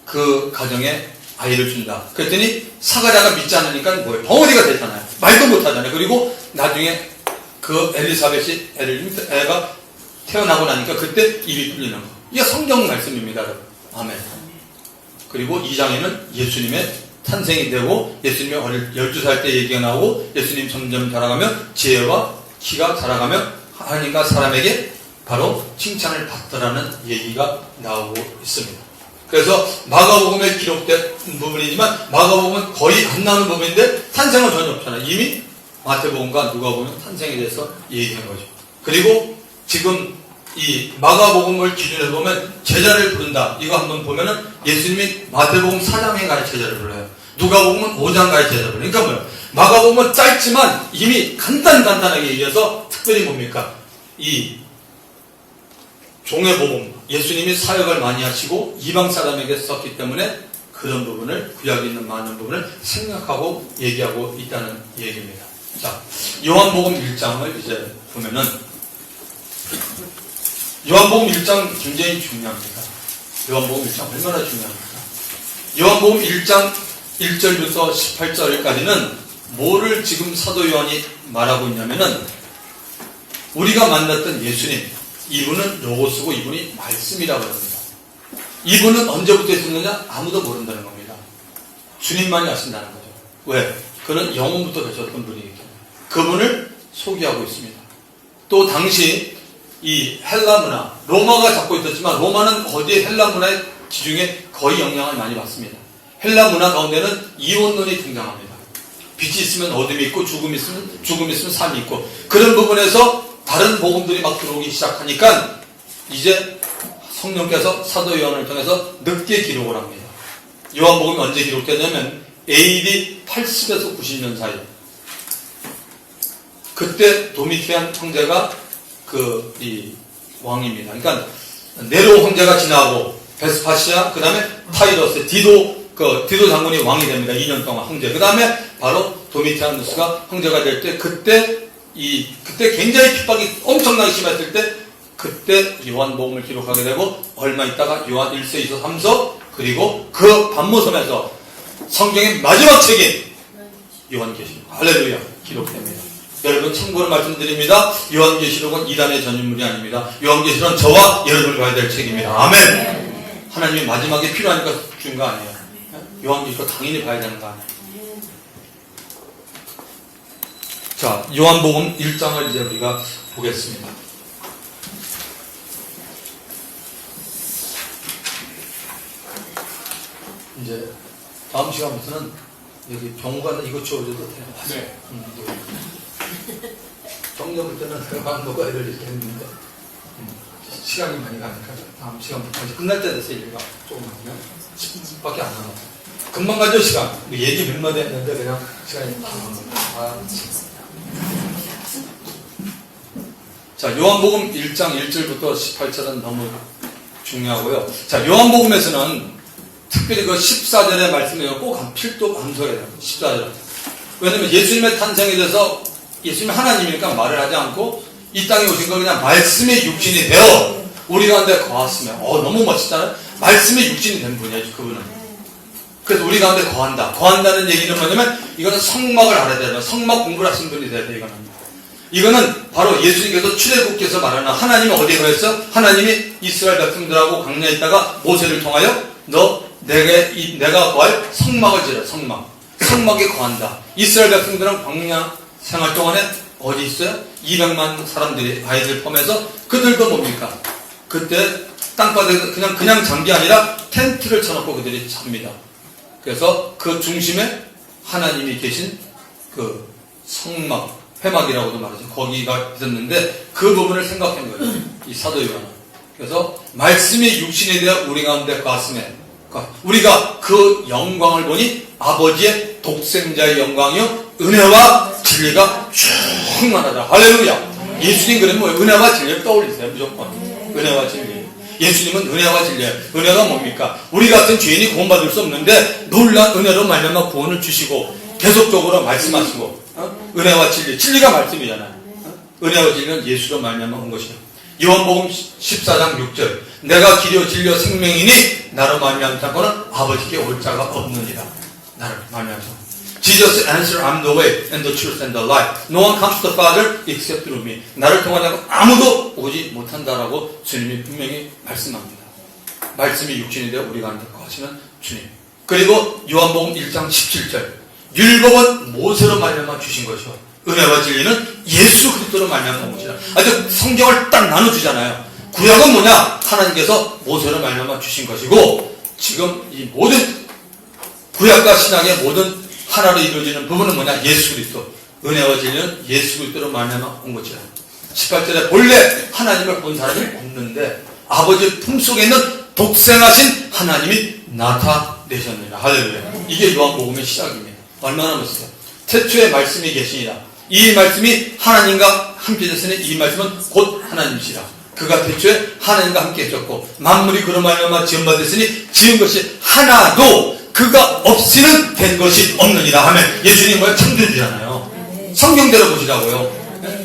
그 가정에 아이를 준다. 그랬더니 사가랴가 믿지 않으니까 벙어리가 되잖아요. 말도 못하잖아요. 그리고 나중에 그 엘리사벳이 애가 태어나고 나니까 그때 입이 풀리는 거. 이게 성경 말씀입니다. 아멘. 그리고 2장에는 예수님의 탄생이 되고 예수님의 12살 때 얘기가 나오고 예수님 점점 자라가며 지혜와 키가 자라가며 하나님과 사람에게 바로 칭찬을 받더라는 얘기가 나오고 있습니다. 그래서 마가복음에 기록된 부분이지만 마가복음은 거의 안 나오는 부분인데 탄생은 전혀 없잖아요. 이미 마태복음과 누가복음은 탄생에 대해서 얘기한 거죠. 그리고 지금 이 마가복음을 기준으로 보면 제자를 부른다. 이거 한번 보면은 예수님이 마태복음 4장에 가야 제자를 불러요. 누가복음은 5장 가야 제자를 불러요. 그러니까 뭐예요? 마가복음은 짧지만 이미 간단하게 얘기해서 특별히 뭡니까? 이 종의 복음, 예수님이 사역을 많이 하시고 이방 사람에게 썼기 때문에 그런 부분을 구약에 있는 많은 부분을 생각하고 얘기하고 있다는 얘기입니다. 자, 요한복음 1장을 이제 보면은 요한복음 1장 굉장히 중요합니다. 요한복음 1장 얼마나 중요합니까? 요한복음 1장 1절부터 18절까지는 뭐를 지금 사도 요한이 말하고 있냐면은 우리가 만났던 예수님, 이분은 로고스고 이분이 말씀이라고 합니다. 이분은 언제부터 있었느냐? 아무도 모른다는 겁니다. 주님만이 아신다는 거죠. 왜? 그는 영원부터 계셨던 분이기 때문에 그분을 소개하고 있습니다. 또 당시 이 헬라 문화, 로마가 잡고 있었지만 로마는 어디에 헬라 문화의 지중에 거의 영향을 많이 받습니다. 헬라 문화 가운데는 이혼론이 등장합니다. 빛이 있으면 어둠이 있고 죽음이 있으면 삶이 있고 그런 부분에서 다른 복음들이 막 들어오기 시작하니까 이제 성령께서 사도 요한을 통해서 늦게 기록을 합니다. 요한복음이 언제 기록됐냐면 AD 80에서 90년 사이. 그때 도미티안 황제가 이 왕입니다. 그러니까 네로 황제가 지나고 베스파시아, 그 다음에 타이러스, 디도 장군이 왕이 됩니다. 2년 동안 황제. 그 다음에 바로 도미티아누스가 황제가 될 때 그때 굉장히 핍박이 엄청나게 심했을 때 그때 요한복음을 기록하게 되고 얼마 있다가 요한 1서, 2서, 3서 그리고 그 반모섬에서 성경의 마지막 책인 요한계시록 할렐루야 기록됩니다. 여러분 참고로 말씀드립니다. 요한계시록은 이단의 전인물이 아닙니다. 요한계시록은 저와 여러분을 봐야 될 책입니다. 아멘. 하나님이 마지막에 필요하니까 준 거 아니에요. 요한계시록 당연히 봐야 되는 거 아니에요. 자, 요한복음 1장을 이제 우리가 보겠습니다. 이제 다음 시간부터는 여기 병우가 이거 치워줘도 돼요. 네. 정년 볼 때는 밥 먹어야 될 일이 했는데 시간이 많이 가니까 다음 시간부터 이제 끝날 때 됐어요. 일가 조금만요. 10분밖에 안 남았어요. 금방 가죠 시간. 얘기 몇 마디 했는데 그냥 시간이 다 남았어요. 자, 요한복음 1장 1절부터 18절은 너무 중요하고요. 자, 요한복음에서는 특별히 그 14절의 말씀을 꼭 필독 암송해야 돼요. 14절. 왜냐면 예수님의 탄생에 대해서 예수님이 하나님이니까 말을 하지 않고 이 땅에 오신 거 그냥 말씀의 육신이 되어 우리 가운데 거하시면 너무 멋있잖아요. 말씀의 육신이 된 분이에요. 그분은. 그래서 우리 가운데 거한다. 거한다는 얘기는 뭐냐면 이거는 성막을 알아야 돼요. 성막 공부를 하신 분이 돼야 돼요. 이거는 바로 예수님께서 출애굽께서 말하는 하나님이 어디에 거했어? 하나님이 이스라엘 백성들하고 광야에 있다가 모세를 통하여 내가 거할 성막을 지으라. 성막에 거한다. 이스라엘 백성들은 광야 생활 동안에 어디 있어요? 200만 사람들이 아이들 포함해서 그들도 뭡니까? 그때 땅바닥에서 그냥 잔 게 아니라 텐트를 쳐놓고 그들이 잡니다. 그래서 그 중심에 하나님이 계신 그 성막, 회막이라고도 말하죠. 거기가 있었는데 그 부분을 생각한 거예요. 이 사도 요한은. 그래서 말씀이 육신이 되어 우리 가운데 거하심에 우리가 그 영광을 보니 아버지의 독생자의 영광이요 은혜와 진리가 충만하다. 할렐루야. 예수님 그러면 뭐 은혜와 진리를 떠올리세요. 무조건 은혜와 진리. 예수님은 은혜와 진리예요. 은혜가 뭡니까? 우리 같은 죄인이 구원받을 수 없는데 놀란 은혜로 말미암아 구원을 주시고 계속적으로 말씀하시고 은혜와 진리. 진리가 말씀이잖아요. 은혜와 진리는 예수로 말미암아 온 것이에요. 요한복음 14장 6절. 내가 길이요 진리요 생명이니 나로 말미암지 않고는 아버지께 올 자가 없느니라. 나를 말미암아서. Jesus answered, I'm the way and the truth and the life. No one comes to the Father except through me. 나를 통하여 아무도 오지 못한다라고 주님이 분명히 말씀합니다. 말씀이 육신이 되어 우리가 안될 거 하시는 주님. 그리고 요한복음 1장 17절. 율법은 모세로 말미암아 주신 것이요 은혜와 진리는 예수 그리스도로 말미암아 온 것이다. 아주 성경을 딱 나눠주잖아요. 구약은 뭐냐? 하나님께서 모세로 말미암아 주신 것이고 지금 이 모든 구약과 신약의 모든 하나로 이루어지는 부분은 뭐냐? 예수 그리스도. 은혜와 진리는 예수 그리스도로 말미암아 온 것이다. 18절에 본래 하나님을 본 사람이 없는데 아버지 품속에 있는 독생하신 하나님이 나타내셨느니라. 할렐루야. 이게 요한복음의 시작입니다. 얼마나 멋있어요. 태초에 말씀이 계시니라. 이 말씀이 하나님과 함께 됐으니 이 말씀은 곧 하나님이시라. 그가 태초에 하나님과 함께 했었고 만물이 그로 말미암아 지음받았으니 지은 것이 하나도 그가 없이는 된 것이 없느니라 하면 예수님 뭐야? 창조주잖아요. 성경대로 보시라고요.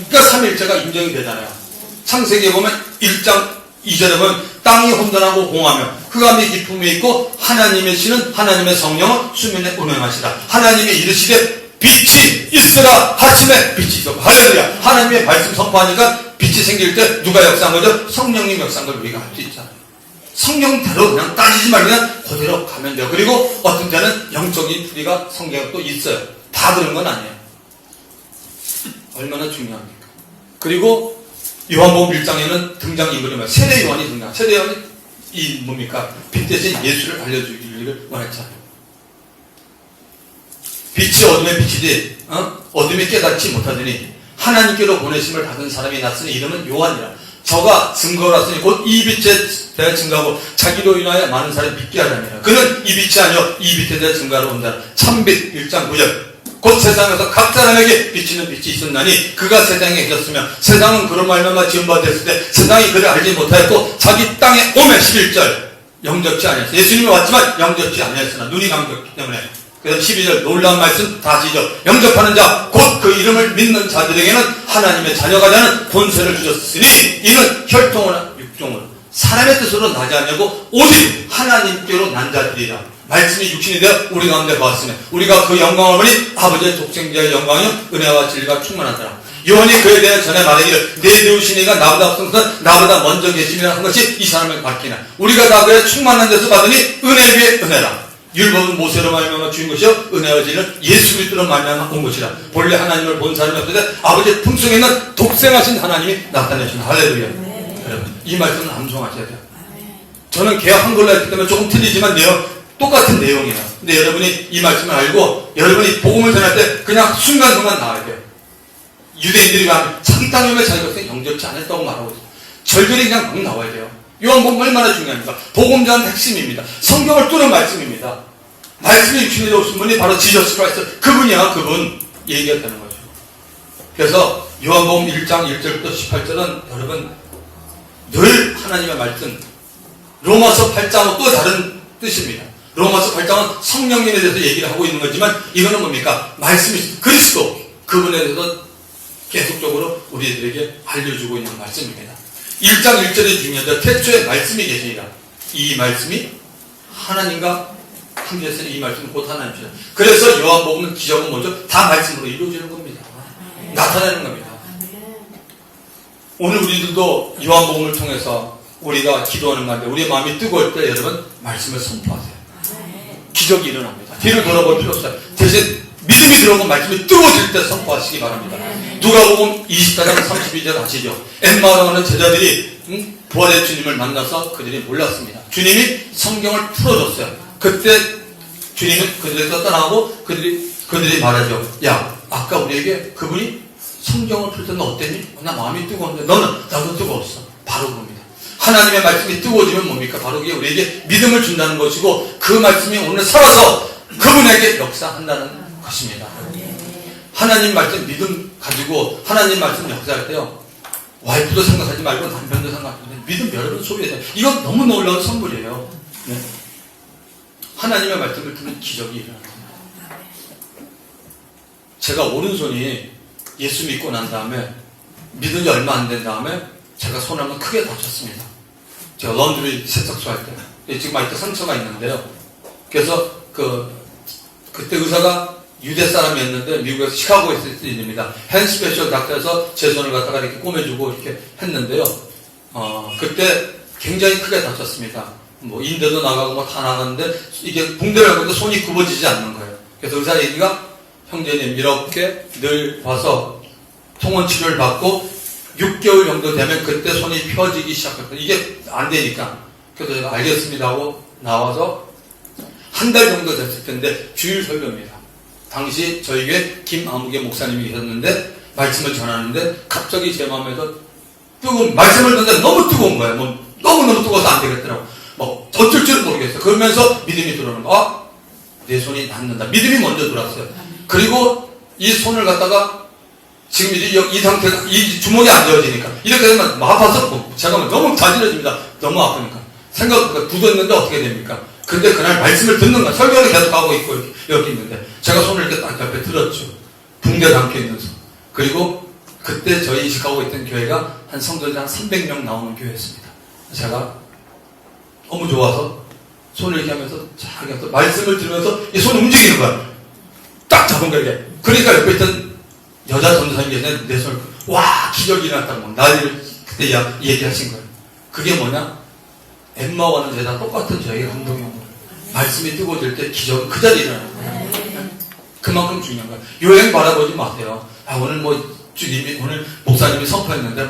그러니까 삼위일체가 인정이 되잖아요. 창세기에 보면 1장 2절에 보면 땅이 혼돈하고 공하며 흑암이 깊음에 있고 하나님의 신은 하나님의 성령은 수면에 운행하시라. 하나님이 이르시되 빛이 있으라 하심에 빛이 있었고 할렐루야. 하나님의 말씀 선포하니까 빛이 생길 때 누가 역사한 거죠? 성령님 역사한 걸 우리가 알 수 있잖아요. 성경대로 그냥 따지지 말고 그냥 그대로 가면 돼요. 그리고 어떤 때는 영적인 풀이가 성경에 또 있어요. 다 그런 건 아니에요. 얼마나 중요합니까? 그리고 요한복음 1장에는 등장인물이 뭐야? 세례 요한이 등장. 세례 요한이 이 뭡니까? 빛 대신 예수를 알려주기를 원했잖아요. 빛이 어둠의 빛이지 어둠이 깨닫지 못하더니 하나님께로 보내심을 받은 사람이 났으니 이름은 요한이라. 저가 증거를 했으니 곧 이 빛에 대해 증거하고 자기로 인하여 많은 사람이 믿게 하자니라. 그는 이 빛이 아니요 이 빛에 대해 증거하러 온다. 참빛 1장 9절. 곧 세상에서 각 사람에게 비치는 빛이 있었나니 그가 세상에 계셨으며 세상은 그로 말미암아 지음받았을 때 세상이 그를 알지 못하였고 자기 땅에 오매 11절. 영접지 아니었어. 예수님이 왔지만 영접지 아니었으나 눈이 감겼기 때문에. 그래서 12절 놀라운 말씀 다시죠. 영접하는 자 곧 그 이름을 믿는 자들에게는 하나님의 자녀가 되는 권세를 주셨으니 이는 혈통이나 육종으로 사람의 뜻으로 나지 않냐고 오직 하나님께로 난 자들이라. 말씀이 육신이 되어 우리 가운데 거하시네. 우리가 그 영광을 보니 아버지의 독생자의 영광이요 은혜와 진리가 충만하더라. 요한이 그에 대해 전에 말하기를 내세우신 이가 나보다 앞서서 나보다 먼저 계심이라 한 것이 이 사람을 가르치나 우리가 다 그의 충만한 데서 받으니 은혜 위에 은혜라. 율법은 모세로 말미암아 주인 것이요 은혜와 진리는 예수 그리스도로 말미암아 온 것이라. 본래 하나님을 본 사람이 없는데 아버지의 품속에 있는 독생하신 하나님이 나타내신 할렐루야. 여러분 이 말씀은 암송하셔야 돼요. 저는 개혁 한글로 했기 때문에 조금 틀리지만 똑같은 내용이에요. 근데 여러분이 이 말씀을 알고 여러분이 복음을 전할 때 그냥 순간순간 나와야 돼요. 유대인들이 자기 땅에 오면 자기 것은 영접지 않았다고 말하고 있어요. 절절히 그냥 막 나와야 돼요. 요한복음 얼마나 중요합니까? 복음 전의 핵심입니다. 성경을 뚫은 말씀입니다. 말씀이 육신이 되신 분이 바로 지저스 크라이스트 그분이야. 그분 얘기가 되는 거죠. 그래서 요한복음 1장 1절부터 18절은 여러분 늘 하나님의 말씀 로마서 8장은 또 다른 뜻입니다. 로마서 8장은 성령님에 대해서 얘기를 하고 있는 거지만 이거는 뭡니까? 말씀이 그리스도 그분에 대해서 계속적으로 우리들에게 알려주고 있는 말씀입니다. 1장 1절이 중요하죠. 태초에 말씀이 계시니라. 이 말씀이 하나님과 함께 했으니 이 말씀은 곧 하나님이시다. 그래서 요한복음은 기적은 뭐죠? 다 말씀으로 이루어지는 겁니다. 나타내는 겁니다. 오늘 우리들도 요한복음을 통해서 우리가 기도하는 가운데 우리의 마음이 뜨거울 때 여러분 말씀을 선포하세요. 기적이 일어납니다. 뒤를 돌아볼 필요 없어요. 대신 믿음이 들어오고 말씀이 뜨거워질 때 선포하시기 바랍니다. 누가복음 24장 32절 아시죠? 엠마오로 하는 제자들이 부활의 주님을 만나서 그들이 몰랐습니다. 주님이 성경을 풀어줬어요. 그때 주님은 그들에서 떠나고 그들이 말하죠. 야, 아까 우리에게 그분이 성경을 풀 때는 어땠니? 나 마음이 뜨거운데 너는? 나도 뜨거웠어. 바로 그겁니다. 하나님의 말씀이 뜨거워지면 뭡니까? 바로 그게 우리에게 믿음을 준다는 것이고 그 말씀이 오늘 살아서 그분에게 역사한다는 것입니다. 하나님 말씀 믿음 가지고 하나님 말씀 역사할 때요. 와이프도 생각하지 말고 남편도 생각하지 말고 믿음 여러분 소비해야 돼요. 이건 너무 놀라운 선물이에요. 네. 하나님의 말씀을 듣는 기적이 일어납니다. 제가 오른손이 예수 믿고 난 다음에 믿은 지 얼마 안 된 다음에 제가 손을 한번 크게 다쳤습니다. 제가 런드리 세탁소 할 때 지금 아직도 상처가 있는데요. 그래서 그때 의사가 유대 사람이었는데 미국에서 시카고에 있을 때 일입니다. 핸 스페셜 닥터에서 제 손을 갖다가 이렇게 꼬매주고 이렇게 했는데요. 그때 굉장히 크게 다쳤습니다. 뭐 인대도 나가고 뭐 다 나갔는데 이게 붕대를 하고도 손이 굽어지지 않는 거예요. 그래서 의사 얘기가 형제님 이렇게 늘 와서 통원 치료를 받고 6개월 정도 되면 그때 손이 펴지기 시작했거든요. 이게 안 되니까. 그래서 제가 알겠습니다 하고 나와서 한 달 정도 됐을 텐데 주일 설교입니다. 당시 저희 교회 김아무개 목사님이 계셨는데 말씀을 전하는데 갑자기 제 마음에서 뜨거운 말씀을 듣는데 너무 뜨거운 거예요. 뭐 너무너무 뜨거워서 안 되겠더라고. 뭐 어쩔 줄은 모르겠어요. 그러면서 믿음이 들어오는 거. 내 손이 닿는다. 믿음이 먼저 들어왔어요. 그리고 이 손을 갖다가 지금 이 상태가 이 주먹이 안 되어지니까 이렇게 되면 아파서 제가 너무 자지러집니다. 너무 아프니까 생각보다 굳었는데 어떻게 됩니까? 근데 그날 말씀을 듣는 거야. 설교를 계속 하고 있고 여기 있는데 제가 손을 이렇게 딱 옆에 들었죠. 붕대 감겨 있는 손. 그리고 그때 저희 이식하고 있던 교회가 한 성도들 한 300명 나오는 교회였습니다. 제가 너무 좋아서 손을 이렇게 하면서 자기 말씀을 들으면서 이 손이 움직이는 거야. 딱 잡은 거야. 이게. 그러니까 옆에 있던 여자 전도사님이 계시는데 내 손을 와 기적이 일어났다고 난리를 그때 얘기하신 거예요. 그게 뭐냐? 엠마오와는 제가 똑같은 저에게 감동이 온 거예요. 말씀이 뜨거워질 때 기적은 그 자리에 일어나는 거예요. 그만큼 중요한 거예요. 요행 바라보지 마세요. 오늘 주님이 오늘 목사님이 선포했는데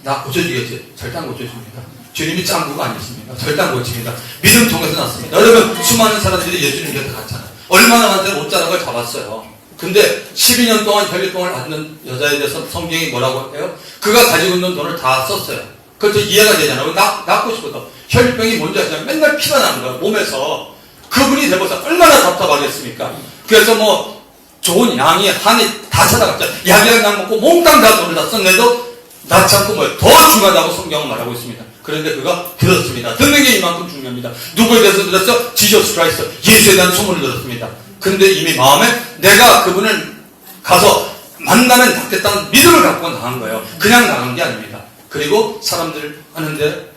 나 고쳐주겠지. 절대 안 고쳐줍니다. 주님이 짱구가 아니십니다. 절대 안 고칩니다. 믿음 통해서 났습니다. 여러분 수많은 사람들이 예수님 곁에 갔잖아요. 얼마나 많은 옷 자락을 잡았어요. 근데 12년 동안 혈류병을 앓는 여자에 대해서 성경이 뭐라고 해요? 그가 가지고 있는 돈을 다 썼어요. 그것도 이해가 되잖아요. 낳고 싶어도. 혈류병이 뭔지 아시잖아요. 맨날 피가 나는 거예요. 몸에서. 그분이 되고서 얼마나 답답하겠습니까? 그래서 뭐 좋은 양이 한이 다 찾아갔죠. 약이랑 약 먹고 몽땅 다 돈을 다 썼는데도 낳지 않고 더 중요하다고 성경은 말하고 있습니다. 그런데 그가 들었습니다. 듣는 게 이만큼 중요합니다. 누구에 대해서 들었어? 지저스 크라이스트. 예수에 대한 소문을 들었습니다. 근데 이미 마음에 내가 그분을 가서 만나면 낫겠다는 믿음을 갖고 나간 거예요. 그냥 나간 게 아닙니다. 그리고 사람들 하는데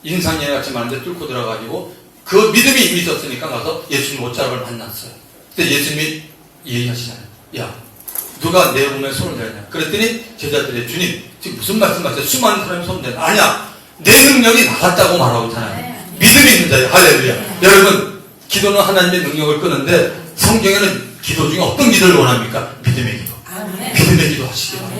인상예 같이 많은데 뚫고 들어가지고 그 믿음이 이미 있었으니까 가서 예수님 옷자락을 만났어요. 그때 예수님이 얘기하시잖아요. 야, 누가 내 몸에 손을 대냐. 그랬더니 제자들이 주님 지금 무슨 말씀하세요? 수많은 사람이 손을 대냐. 아니야. 내 능력이 나갔다고 말하고 있잖아요. 믿음이 있는 자예요. 할렐루야. 여러분 기도는 하나님의 능력을 끄는데 성경에는 기도 중에 어떤 기도를 원합니까? 믿음의 기도. 믿음의 기도 하시기 바랍니다.